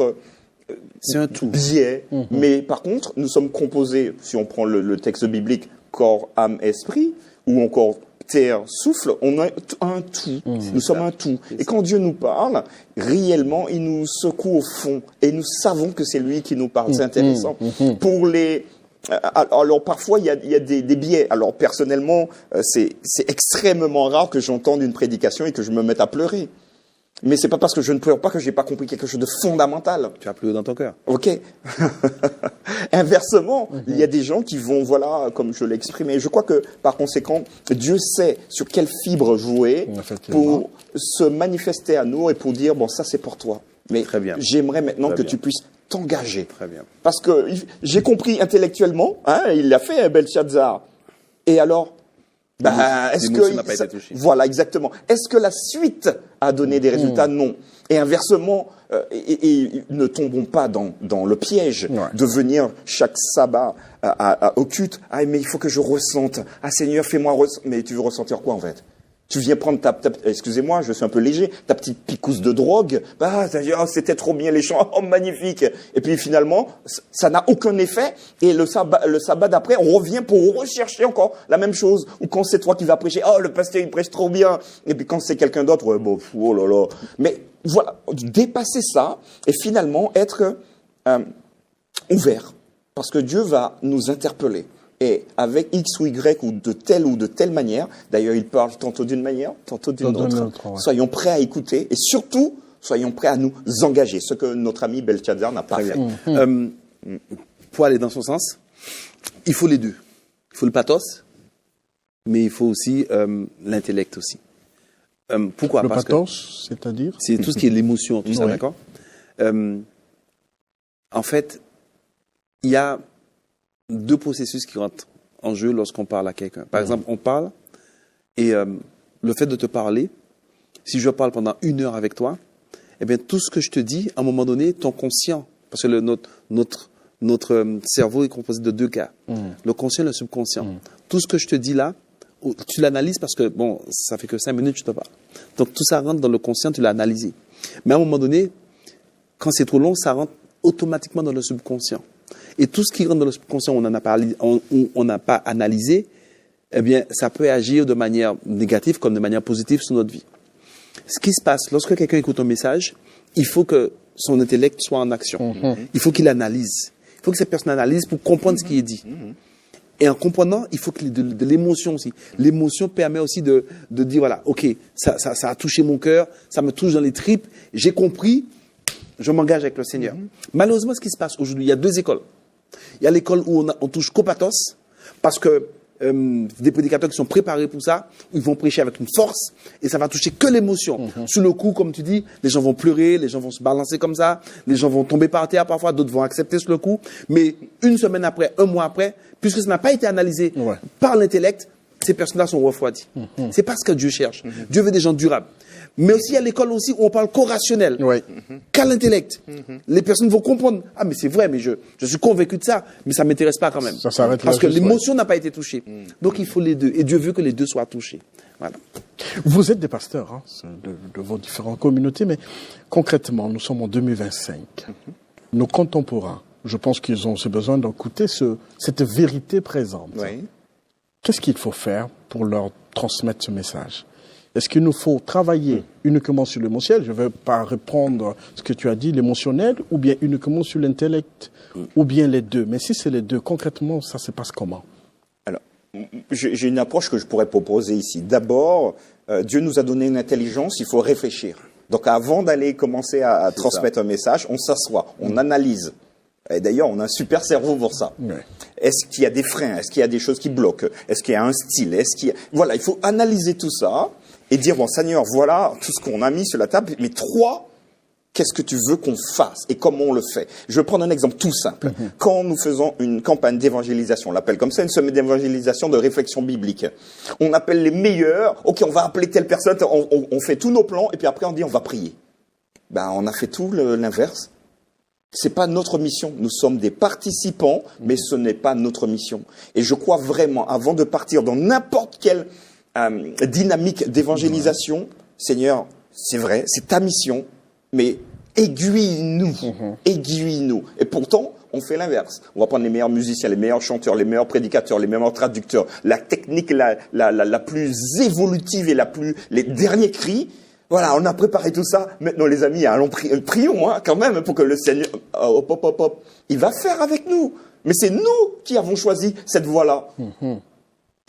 c'est un tout. Biais, mais par contre, nous sommes composés, si on prend le texte biblique, corps, âme, esprit, ou encore terre, souffle, on a un tout. Nous sommes un tout. Et quand Dieu nous parle, réellement, il nous secoue au fond. Et nous savons que c'est lui qui nous parle. C'est intéressant. Pour les... Alors, parfois, il y a des biais. Alors, personnellement, c'est extrêmement rare que j'entende une prédication et que je me mette à pleurer. Mais c'est pas parce que je ne pleure pas que j'ai pas compris quelque chose de fondamental. Tu as pleuré dans ton cœur. Ok. Inversement, il y a des gens qui vont, voilà, comme je l'ai exprimé. Je crois que, par conséquent, Dieu sait sur quelle fibre jouer pour se manifester à nous et pour dire, bon, ça c'est pour toi. Mais j'aimerais maintenant que tu puisses t'engager. Très bien. Parce que j'ai compris intellectuellement, hein, il l'a fait, Belshazzar. Et alors, est-ce que n'a pas été touché. Voilà, exactement. Est-ce que la suite a donné des résultats? Non. Et inversement, et ne tombons pas dans le piège de venir chaque sabbat au culte. Ah, mais il faut que je ressente. Ah, Seigneur, fais-moi ressentir. Mais tu veux ressentir quoi, en fait? Tu viens prendre excusez-moi, je suis un peu léger, ta petite picousse de drogue. C'était trop bien les chants, oh, magnifique. Et puis finalement, ça n'a aucun effet. Et le sabbat d'après, on revient pour rechercher encore la même chose. Ou quand c'est toi qui vas prêcher, oh, le pasteur, il prêche trop bien. Et puis quand c'est quelqu'un d'autre, ouais, bon, oh là là. Mais voilà, dépasser ça et finalement être ouvert. Parce que Dieu va nous interpeller. Et avec X ou Y ou de telle manière, d'ailleurs il parle tantôt d'une manière, tantôt d'une autre, soyons prêts à écouter et surtout, soyons prêts à nous engager, ce que notre ami Belshazzar n'a pas fait. Pour aller dans son sens, il faut les deux. Il faut le pathos, mais il faut aussi l'intellect aussi. Pourquoi? Le Parce pathos, c'est-à-dire? C'est tout ce qui est l'émotion, tout ça, d'accord? En fait, il y a deux processus qui rentrent en jeu lorsqu'on parle à quelqu'un. Par exemple, on parle et le fait de te parler, si je parle pendant 1 heure avec toi, eh bien, tout ce que je te dis, à un moment donné, ton conscient, parce que notre cerveau est composé de 2 cas, le conscient et le subconscient. Tout ce que je te dis là, tu l'analyses parce que, bon, ça fait que 5 minutes, je te parle. Donc, tout ça rentre dans le conscient, tu l'as analysé. Mais à un moment donné, quand c'est trop long, ça rentre automatiquement dans le subconscient. Et tout ce qui rentre dans le subconscient, on n'a pas analysé, eh bien, ça peut agir de manière négative comme de manière positive sur notre vie. Ce qui se passe, lorsque quelqu'un écoute un message, il faut que son intellect soit en action. Il faut qu'il analyse. Il faut que cette personne analyse pour comprendre ce qui est dit. Et en comprenant, il faut qu'il y ait de l'émotion aussi. L'émotion permet aussi de dire, voilà, ok, ça a touché mon cœur, ça me touche dans les tripes, j'ai compris, je m'engage avec le Seigneur. Malheureusement, ce qui se passe aujourd'hui, il y a 2 écoles. Il y a l'école où on touche qu'au pathos, parce que des prédicateurs qui sont préparés pour ça, ils vont prêcher avec une force, et ça va toucher que l'émotion. Sur le coup, comme tu dis, les gens vont pleurer, les gens vont se balancer comme ça, les gens vont tomber par terre parfois, d'autres vont accepter sur le coup, mais 1 semaine après, 1 mois après, puisque ça n'a pas été analysé par l'intellect, ces personnes-là sont refroidies. C'est pas ce que Dieu cherche. Dieu veut des gens durables. Mais aussi, il y a l'école aussi où on parle qu'au rationnel, qu'à l'intellect. Les personnes vont comprendre. Ah, mais c'est vrai, mais je suis convaincu de ça, mais ça ne m'intéresse pas quand même. Ça s'arrête parce là, que l'émotion n'a pas été touchée. Donc, il faut les deux. Et Dieu veut que les deux soient touchés. Voilà. Vous êtes des pasteurs de vos différentes communautés, mais concrètement, nous sommes en 2025. Nos contemporains, je pense qu'ils ont ce besoin d'écouter cette vérité présente. Qu'est-ce qu'il faut faire pour leur transmettre ce message? Est-ce qu'il nous faut travailler uniquement sur l'émotionnel? Je ne vais pas répondre à ce que tu as dit, l'émotionnel, ou bien uniquement sur l'intellect, ou bien les deux. Mais si c'est les deux, concrètement, ça se passe comment? Alors, j'ai une approche que je pourrais proposer ici. D'abord, Dieu nous a donné une intelligence, il faut réfléchir. Donc avant d'aller commencer à transmettre un message, on s'assoit, on analyse. Et d'ailleurs, on a un super cerveau pour ça. Est-ce qu'il y a des freins? Est-ce qu'il y a des choses qui bloquent? Est-ce qu'il y a un style? Voilà, il faut analyser tout ça et dire, bon, Seigneur, voilà tout ce qu'on a mis sur la table, mais 3 qu'est-ce que tu veux qu'on fasse et comment on le fait. Je vais prendre un exemple tout simple. Quand nous faisons une campagne d'évangélisation, on l'appelle comme ça, une semaine d'évangélisation de réflexion biblique, on appelle les meilleurs, ok, on va appeler telle personne, on fait tous nos plans et puis après on dit on va prier. Ben, on a fait tout l'inverse. C'est pas notre mission. Nous sommes des participants, mais ce n'est pas notre mission. Et je crois vraiment, avant de partir dans n'importe quelle dynamique d'évangélisation, Seigneur, c'est vrai, c'est ta mission, mais aiguille-nous, aiguille-nous. Et pourtant, on fait l'inverse. On va prendre les meilleurs musiciens, les meilleurs chanteurs, les meilleurs prédicateurs, les meilleurs traducteurs, la technique la plus évolutive et les derniers cris. Voilà, on a préparé tout ça. Maintenant, les amis, allons prions quand même pour que le Seigneur, il va faire avec nous. Mais c'est nous qui avons choisi cette voie-là.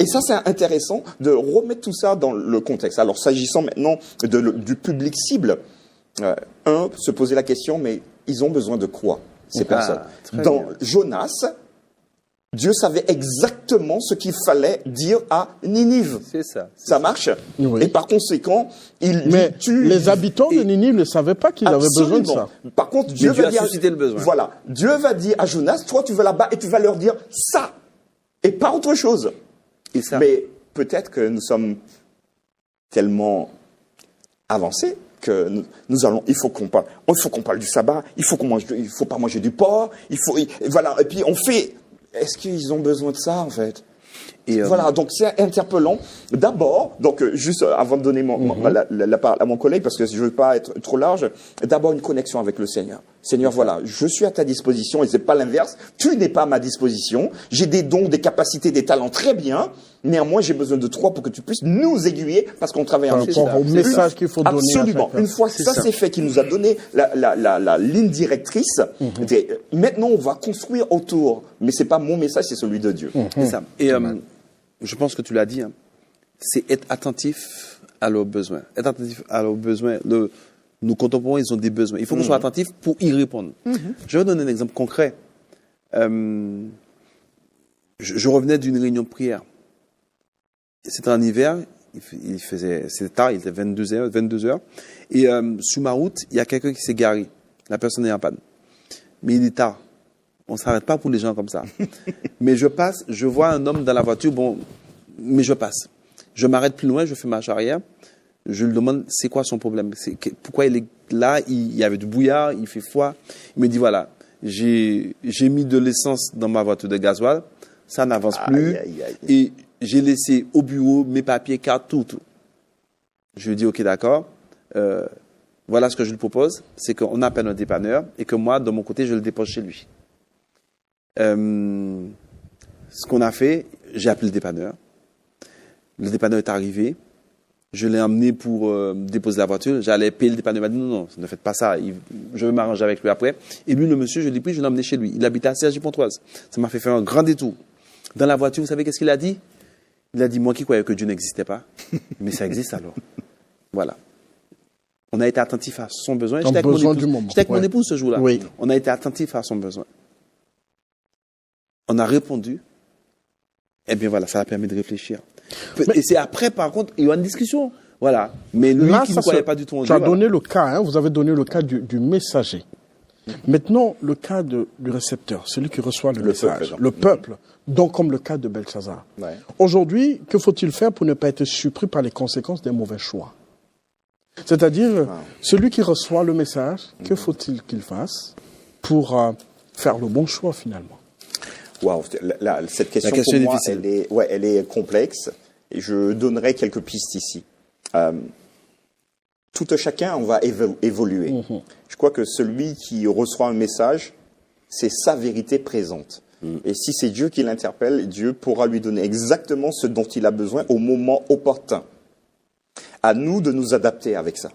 Et ça, c'est intéressant de remettre tout ça dans le contexte. Alors, s'agissant maintenant du public cible, se poser la question, mais ils ont besoin de quoi, ces personnes? Dans Jonas, Dieu savait exactement ce qu'il fallait dire à Ninive. C'est ça. Ça marche. Oui. Et par conséquent, les habitants de Ninive ne savaient pas qu'ils avaient besoin de ça. Par contre, Dieu va dire, suscité le besoin. Voilà. Dieu va dire à Jonas, toi, tu vas là-bas et tu vas leur dire ça. Et pas autre chose. Et ça. Mais peut-être que nous sommes tellement avancés que il faut qu'on parle du sabbat, il faut pas manger du porc, voilà. Et puis on fait, est-ce qu'ils ont besoin de ça, en fait? Et voilà, donc c'est interpellant. D'abord, donc juste avant de donner la parole à mon collègue, parce que je ne veux pas être trop large, d'abord une connexion avec le Seigneur. Seigneur, voilà, je suis à ta disposition, et c'est pas l'inverse. Tu n'es pas à ma disposition. J'ai des dons, des capacités, des talents très bien. Néanmoins, j'ai besoin de toi pour que tu puisses nous aiguiller, parce qu'on travaille en équipe. Par rapport au message qu'il faut donner. Absolument. Une fois ça c'est fait, qu'il nous a donné la ligne directrice, maintenant on va construire autour. Mais c'est pas mon message, c'est celui de Dieu. C'est ça. Et je pense que tu l'as dit, c'est être attentif à leurs besoins. Être attentif à leurs besoins. Nos contemporains, ils ont des besoins. Il faut qu'on soit attentif pour y répondre. Je vais donner un exemple concret. Je revenais d'une réunion de prière. C'était en hiver, c'était tard, il était 22 heures. Et sur ma route, il y a quelqu'un qui s'est garé. La personne est en panne. Mais il est tard. On ne s'arrête pas pour les gens comme ça. Mais je passe, je vois un homme dans la voiture, mais je passe. Je m'arrête plus loin, je fais marche arrière. Je lui demande, c'est quoi son problème? Pourquoi il est là? Il y avait du brouillard, il fait froid. Il me dit, voilà, j'ai mis de l'essence dans ma voiture de gasoil, ça n'avance plus. Et j'ai laissé au bureau mes papiers, cartes, tout. Je lui dis, ok, d'accord. Voilà ce que je lui propose, c'est qu'on appelle un dépanneur et que moi, de mon côté, je le dépose chez lui. Ce qu'on a fait, j'ai appelé le dépanneur. Le dépanneur est arrivé. Je l'ai emmené pour déposer la voiture. J'allais payer le dépanneur. Il m'a dit non, ne faites pas ça. Je vais m'arranger avec lui après. Et lui, le monsieur, je l'ai pris, je l'ai emmené chez lui. Il habitait à Cergy-Pontoise. Ça m'a fait faire un grand détour. Dans la voiture, vous savez qu'est-ce qu'il a dit? Il a dit, moi qui croyais que Dieu n'existait pas. Mais ça existe alors. Voilà. On a été attentif à son besoin. J'étais avec mon épouse ce jour-là. Oui. On a été attentif à son besoin. On a répondu. Eh bien voilà, ça a permis de réfléchir. Et c'est après, par contre, il y a une discussion. Voilà. Mais lui qui ne croyait pas du tout en Dieu. Tu as donné le cas, vous avez donné le cas du messager. Maintenant, le cas du récepteur, celui qui reçoit le message, le peuple, donc comme le cas de Belshazzar. Ouais. Aujourd'hui, que faut-il faire pour ne pas être surpris par les conséquences des mauvais choix? C'est-à-dire, celui qui reçoit le message, que faut-il qu'il fasse pour faire le bon choix finalement? Wow, cette question pour moi, elle est complexe et je donnerai quelques pistes ici. Tout chacun, on va évoluer. Je crois que celui qui reçoit un message, c'est sa vérité présente. Et si c'est Dieu qui l'interpelle, Dieu pourra lui donner exactement ce dont il a besoin au moment opportun. À nous de nous adapter avec ça.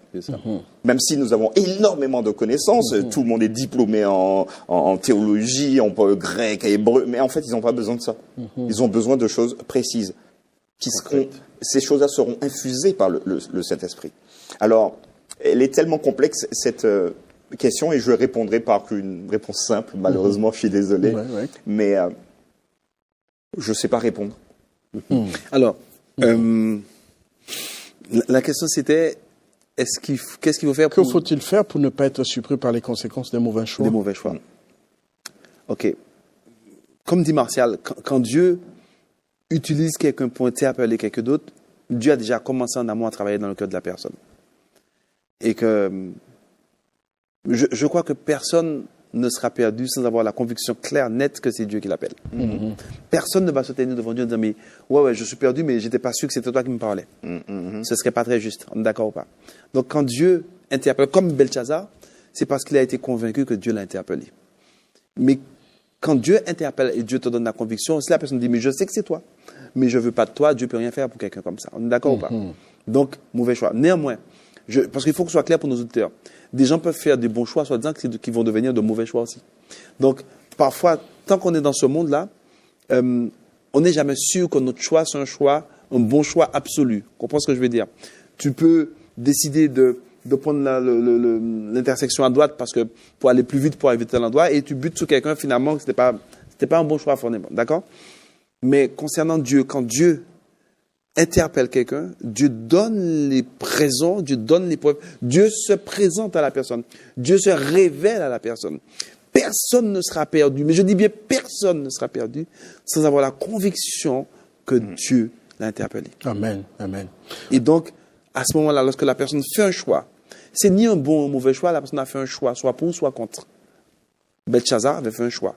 Même si nous avons énormément de connaissances, tout le monde est diplômé en théologie, en grec, hébreu, mais en fait, ils n'ont pas besoin de ça. Ils ont besoin de choses précises. Ces choses-là seront infusées par le Saint-Esprit. Alors, elle est tellement complexe, cette question, et je répondrai par une réponse simple. Malheureusement, je suis désolé, mais je ne sais pas répondre. Alors, la question c'était, qu'est-ce qu'il faut faire Que faut-il faire pour ne pas être surpris par les conséquences des mauvais choix? Des mauvais choix. Ok. Comme dit Martial, quand Dieu utilise quelqu'un pour interpeller quelqu'un d'autre, Dieu a déjà commencé en amont à travailler dans le cœur de la personne. Et que je crois que personne ne sera perdu sans avoir la conviction claire, nette que c'est Dieu qui l'appelle. Personne ne va se tenir devant Dieu en disant mais ouais, je suis perdu, mais j'étais pas sûr que c'était toi qui me parlais. Ce serait pas très juste. On est d'accord ou pas? Donc quand Dieu interpelle, comme Belshazzar, c'est parce qu'il a été convaincu que Dieu l'a interpellé. Mais quand Dieu interpelle et Dieu te donne la conviction, si la personne dit mais je sais que c'est toi, mais je veux pas de toi, Dieu peut rien faire pour quelqu'un comme ça. On est d'accord ou pas? Donc mauvais choix. Néanmoins, parce qu'il faut que ce soit clair pour nos auditeurs. Des gens peuvent faire des bons choix, soit disant qu'ils vont devenir de mauvais choix aussi. Donc, parfois, tant qu'on est dans ce monde-là, on n'est jamais sûr que notre choix soit un bon choix absolu. Comprends ce que je veux dire? Tu peux décider de prendre l'intersection à droite parce que pour aller plus vite pour arriver à tel endroit et tu butes sur quelqu'un finalement que c'était pas un bon choix forcément. D'accord? Mais concernant Dieu, quand Dieu interpelle quelqu'un, Dieu donne les raisons, Dieu donne les preuves, Dieu se présente à la personne, Dieu se révèle à la personne. Personne ne sera perdu, mais je dis bien personne ne sera perdu sans avoir la conviction que Dieu l'a interpellé. Amen, amen. Et donc, à ce moment-là, lorsque la personne fait un choix, c'est ni un bon ou un mauvais choix, la personne a fait un choix, soit pour, soit contre. Belshazzar avait fait un choix.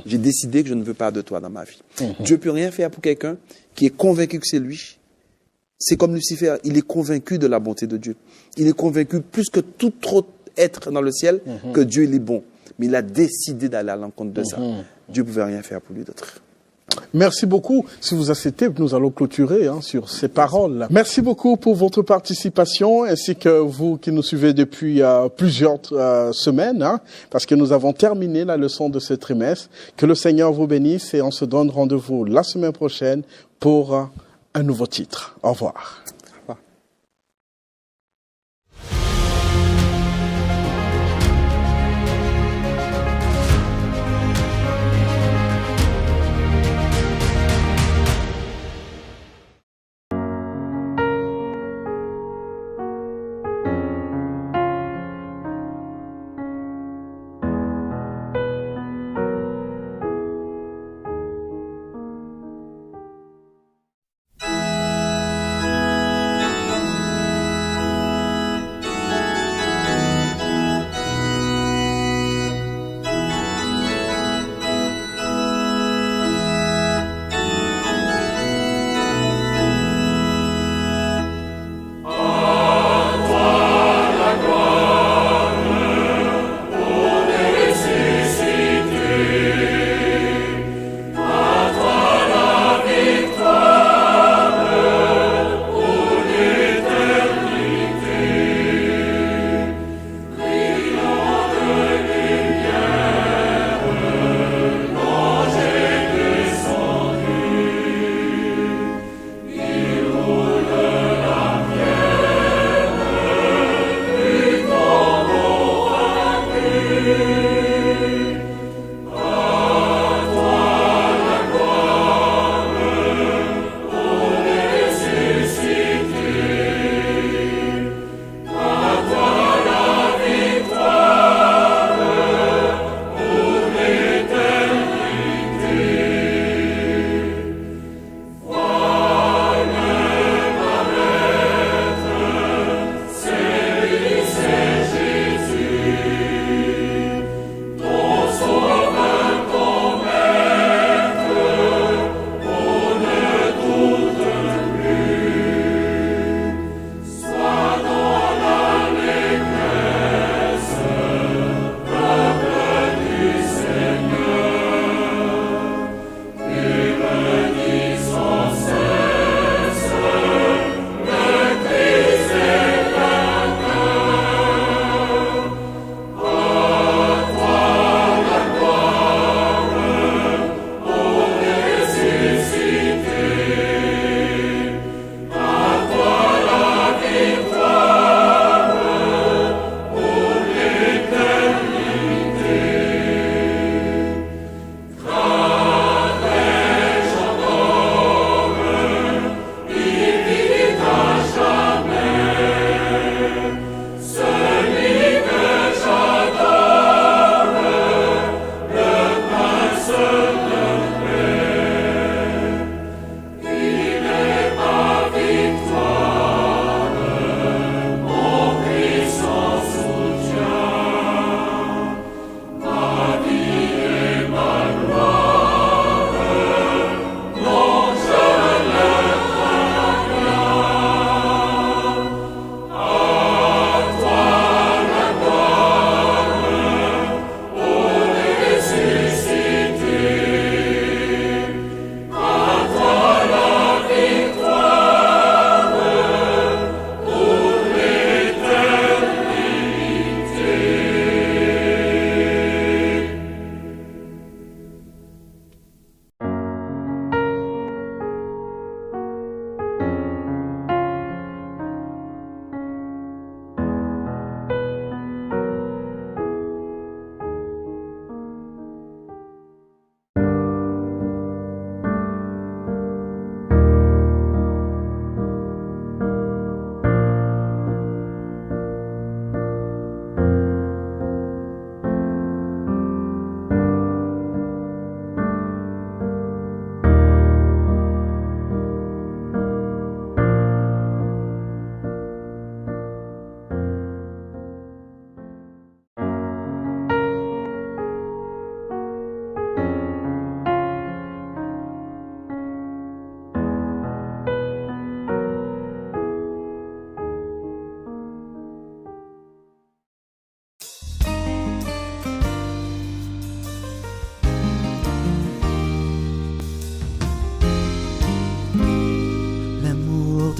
J'ai décidé que je ne veux pas de toi dans ma vie. Dieu peut rien faire pour quelqu'un qui est convaincu que c'est lui. C'est comme Lucifer, il est convaincu de la bonté de Dieu. Il est convaincu plus que tout autre être dans le ciel que Dieu il est bon. Mais il a décidé d'aller à l'encontre de ça. Dieu ne pouvait rien faire pour lui d'autre. Merci beaucoup. Si vous acceptez, nous allons clôturer sur ces paroles. Merci beaucoup pour votre participation, ainsi que vous qui nous suivez depuis plusieurs semaines, parce que nous avons terminé la leçon de ce trimestre. Que le Seigneur vous bénisse et on se donne rendez-vous la semaine prochaine pour un nouveau titre. Au revoir.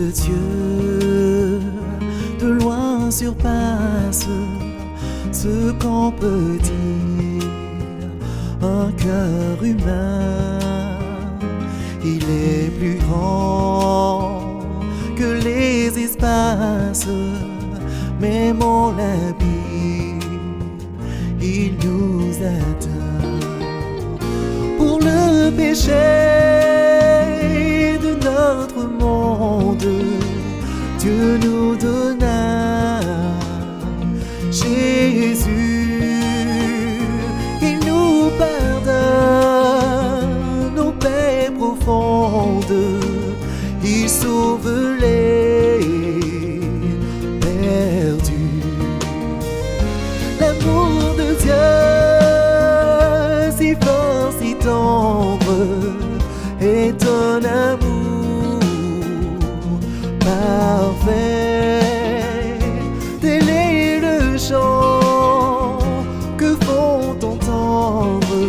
de Dieu de loin surpasse ce qu'on peut dire. Un cœur humain, il est plus grand que les espaces, même en l'abîme, il nous atteint. Pour le péché de notre monde, Dieu nous donna Jésus. Il nous pardonne nos paix profondes, il sauve les perdus. L'amour de Dieu, si fort, si tendre, est un amour parfait. Tel est le chant que font entendre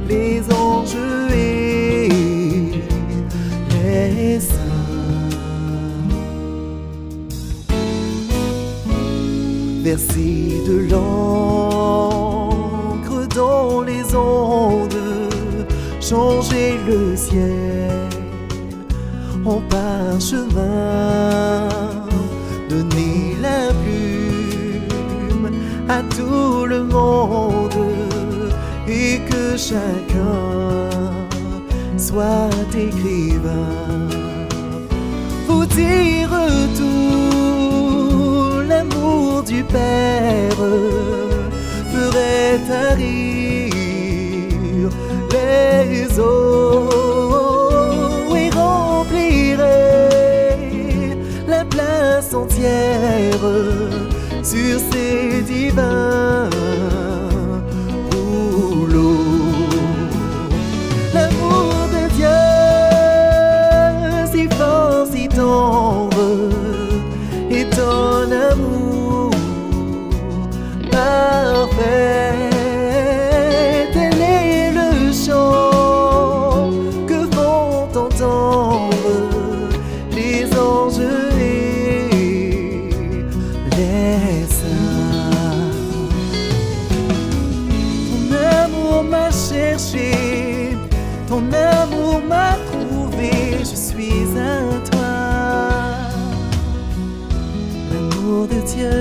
les anges et les saints. Verser de l'encre dans les ondes, changer le ciel en parchemin, donner la plume à tout le monde et que chacun soit écrivain. Vous dire tout, l'amour du Père ferait tarir les eaux et remplirait la place entière sur ces divins rouleaux. L'amour de Dieu, si fort, si tendre, est un amour parfait. Tel est le chant que font entendre les anges et les saints. Ton amour m'a cherché, ton amour m'a trouvé, je suis à toi. L'amour de Dieu.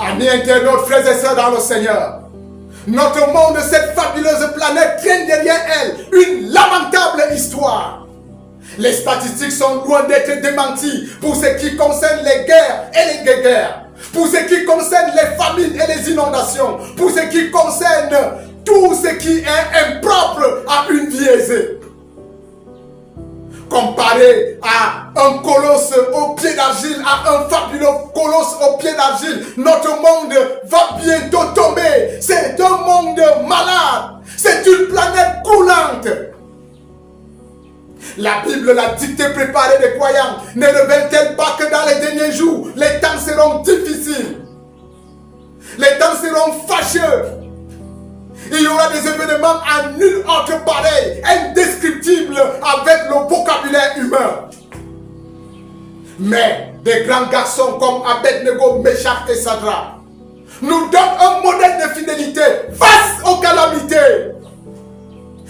Amis internautes, frères et sœurs dans le Seigneur, notre monde, cette fabuleuse planète, traîne derrière elle une lamentable histoire. Les statistiques sont loin d'être démenties pour ce qui concerne les guerres et les guerres, pour ce qui concerne les famines et les inondations, pour ce qui concerne tout ce qui est impropre à une vie aisée. Comparé à un colosse au pied d'argile, à un fabuleux colosse au pied d'argile, notre monde va bientôt tomber. C'est un monde malade. C'est une planète coulante. La Bible, la dictée préparée des croyants, ne révèle-t-elle pas que dans les derniers jours, les temps seront difficiles? Les temps seront fâcheux. Il y aura des événements à nul autre pareil, indescriptibles avec le vocabulaire humain. Mais des grands garçons comme Abednego, Meshach et Sadra nous donnent un modèle de fidélité face aux calamités.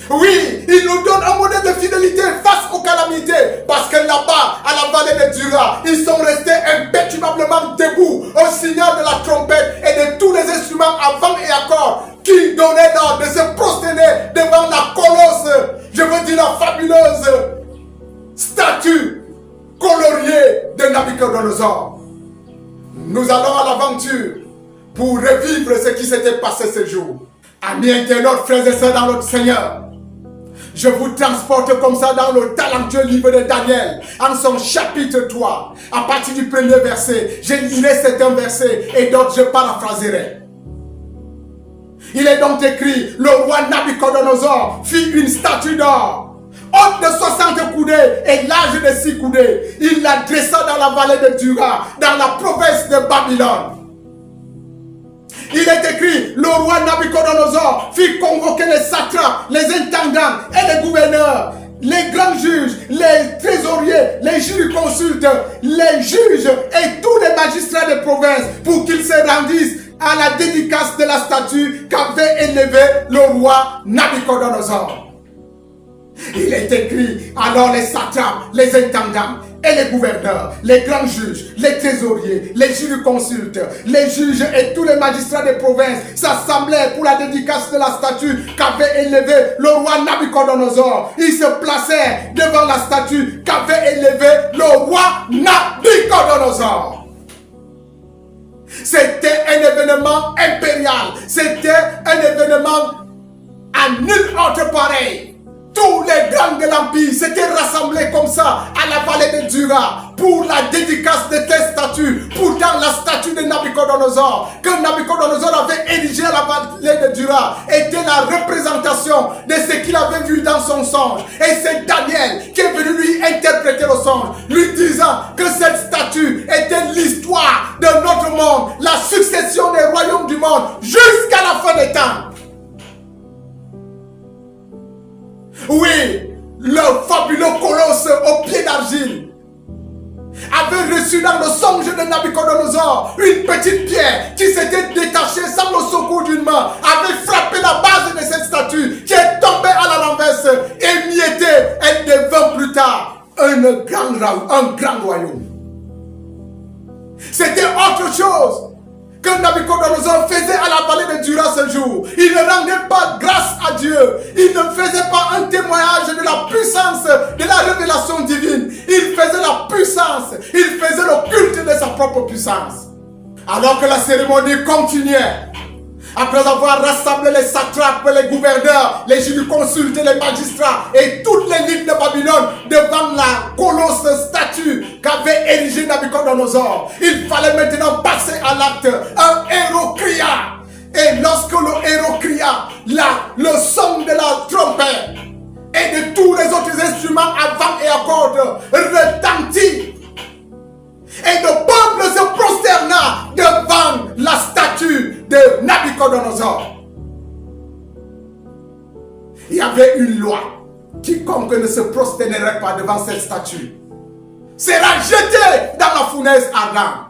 Oui, ils nous donnent un modèle de fidélité face aux calamités. Parce que là-bas, à la vallée de Dura, ils sont restés imperturbablement debout au signal de la trompette et de tous les instruments à vent et à cordes qui donnaient l'ordre de se prosterner devant la colosse, la fabuleuse statue coloriée de Nabucodonosor. Nabucodonosor. Nous allons à l'aventure pour revivre ce qui s'était passé ce jour. Amis internautes, frères et sœurs dans notre Seigneur, je vous transporte comme ça dans le talentueux livre de Daniel, en son chapitre 3, à partir du premier verset. Je lirai certains versets et d'autres je paraphraserai. Il est donc écrit, le roi Nabucodonosor fit une statue d'or, haute de 60 coudées et large de 6 coudées. Il la dressa dans la vallée de Dura, dans la province de Babylone. Il est écrit, le roi Nabucodonosor fit convoquer les satrapes, les intendants et les gouverneurs, les grands juges, les trésoriers, les jurisconsultes, les juges et tous les magistrats de province pour qu'ils se rendissent à la dédicace de la statue qu'avait élevée le roi Nabucodonosor. Il est écrit, alors les satrapes, les intendants et les gouverneurs, les grands juges, les trésoriers, les jurisconsultes, les juges et tous les magistrats de province s'assemblèrent pour la dédicace de la statue qu'avait élevée le roi Nabucodonosor. Ils se placèrent devant la statue qu'avait élevée le roi Nabucodonosor. C'était un événement impérial. C'était un événement à nul autre pareil. Tous les grands de l'Empire s'étaient rassemblés comme ça à la vallée de Dura pour la dédicace de telle statue. Pourtant, la statue de Nabucodonosor, que Nabucodonosor avait érigée à la vallée de Dura, était la représentation de ce qu'il avait vu dans son songe. Et c'est Daniel qui est venu lui interpréter le songe, lui disant que cette statue était l'histoire de notre monde, la succession des royaumes du monde jusqu'à la fin des temps. Oui, le fabuleux colosse aux pieds d'argile avait reçu dans le songe de Nabucodonosor une petite pierre qui s'était détachée sans le secours d'une main, avait frappé la base de cette statue qui est tombée à la renverse et miettée. Elle devint plus tard un grand royaume. C'était autre chose que Nabucodonosor faisait à la vallée de Dura ce jour. Il ne rendait pas grâce à Dieu. Il ne faisait pas un témoignage de la puissance de la révélation divine. Il faisait la puissance. Il faisait le culte de sa propre puissance. Alors que la cérémonie continuait, après avoir rassemblé les satrapes, les gouverneurs, les jurisconsultes, les magistrats et toutes les lignes de Babylone devant la colosse statue qu'avait érigée Nabucodonosor, il fallait maintenant passer à l'acte. Un héros cria. Et lorsque le héros cria, le son de la trompette et de tous les autres instruments à vent et à cordes retentit. Et le peuple se prosterna devant la statue de Nabucodonosor. Il y avait une loi. Quiconque ne se prosternerait pas devant cette statue sera jeté dans la fournaise ardente.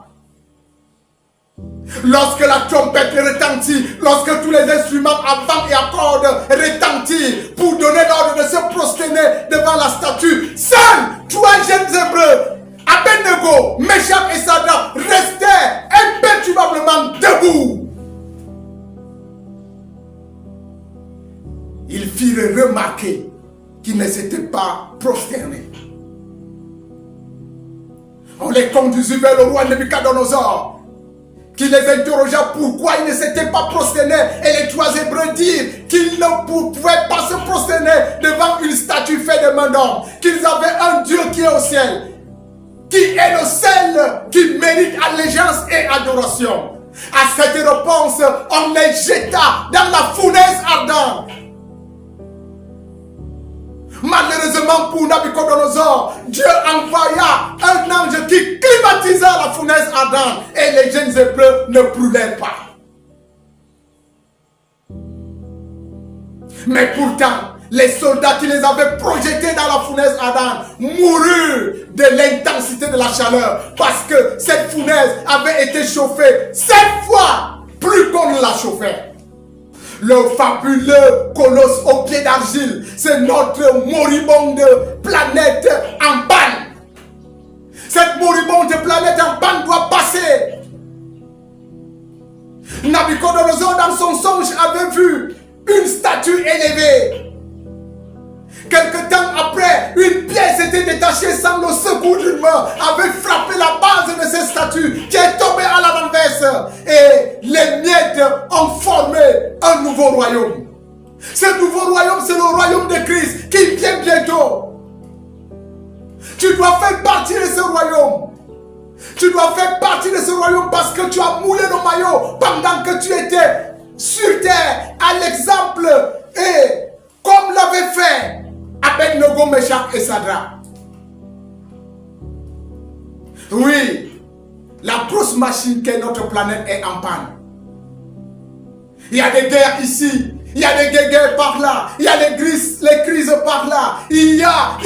Lorsque la trompette retentit, lorsque tous les instruments à vent et à cordes retentirent pour donner l'ordre de se prosterner devant la statue, seuls 3 jeunes Hébreux, Abednego, Meshach et Sadrak, restaient imperturbablement debout. Ils firent remarquer qu'ils ne s'étaient pas prosternés. On les conduisit vers le roi Nabucodonosor, qui les interrogea pourquoi ils ne s'étaient pas prosternés. Et les 3 Hébreux dirent qu'ils ne pouvaient pas se prosterner devant une statue faite de main d'homme, qu'ils avaient un Dieu qui est au ciel, qui est le seul qui mérite allégeance et adoration. À cette réponse, on les jeta dans la fournaise ardente. Malheureusement pour Nabucodonosor, Dieu envoya un ange qui climatisa la fournaise ardente et les jeunes Hébreux ne brûlèrent pas. Mais pourtant, les soldats qui les avaient projetés dans la fournaise ardente moururent de l'intensité de la chaleur parce que cette fournaise avait été chauffée 7 fois plus qu'on ne la chauffait. Le fabuleux colosse aux pieds d'argile, c'est notre moribonde planète en panne. Cette moribonde planète en panne doit passer. Nabucodonosor dans son songe avait vu une statue élevée Quelque temps après, une pièce était détachée sans le secours d'une main, avait frappé la base de cette statue qui est tombée à la renverse. Et les miettes ont formé un nouveau royaume. Ce nouveau royaume, c'est le royaume de Christ qui vient bientôt. Tu dois faire partie de ce royaume. Tu dois faire partie de ce royaume parce que tu as mouillé le maillot pendant que tu étais sur terre, à l'exemple et comme l'avait fait Abed-Nego, Meshach et Sadra. Oui, la grosse machine qu'est notre planète est en panne. Il y a des guerres ici, il y a des guerres par là, il y a les crises par là, il y a.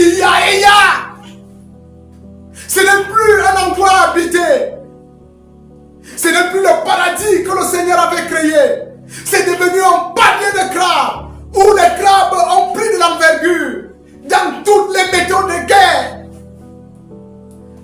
Ce n'est plus un endroit habité. Ce n'est plus le paradis que le Seigneur avait créé. C'est devenu un panier de crabes où les crabes ont pris de l'envergure dans toutes les méthodes de guerre.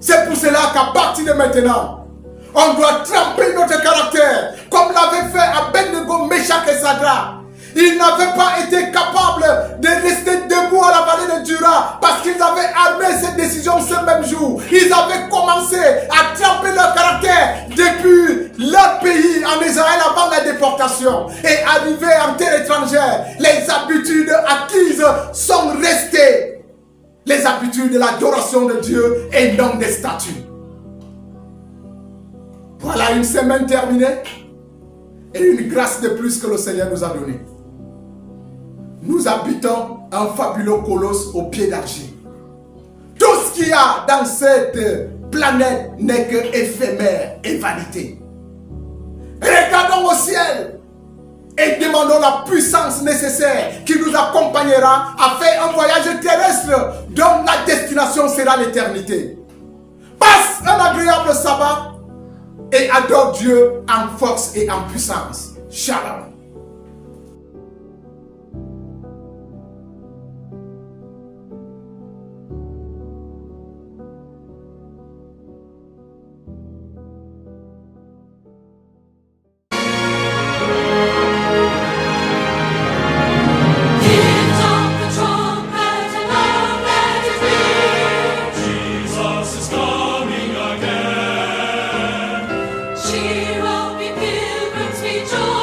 C'est pour cela qu'à partir de maintenant, on doit tremper notre caractère comme l'avait fait Abed-Nego, Meshach et Sadra. Ils n'avaient pas été capables de rester debout à la vallée de Dura parce qu'ils avaient armé cette décision ce même jour. Ils avaient commencé à tremper leur caractère depuis leur pays en Israël avant la déportation. Et arrivés en terre étrangère, les habitudes acquises sont restées. Les habitudes de l'adoration de Dieu et non des statues. Voilà une semaine terminée et une grâce de plus que le Seigneur nous a donnée. Nous habitons un fabuleux colosse au pied d'argile. Tout ce qu'il y a dans cette planète n'est que éphémère et vanité. Regardons au ciel et demandons la puissance nécessaire qui nous accompagnera à faire un voyage terrestre dont la destination sera l'éternité. Passe un agréable sabbat et adore Dieu en force et en puissance. Shalom. Cheer up, ye pilgrims, rejoice.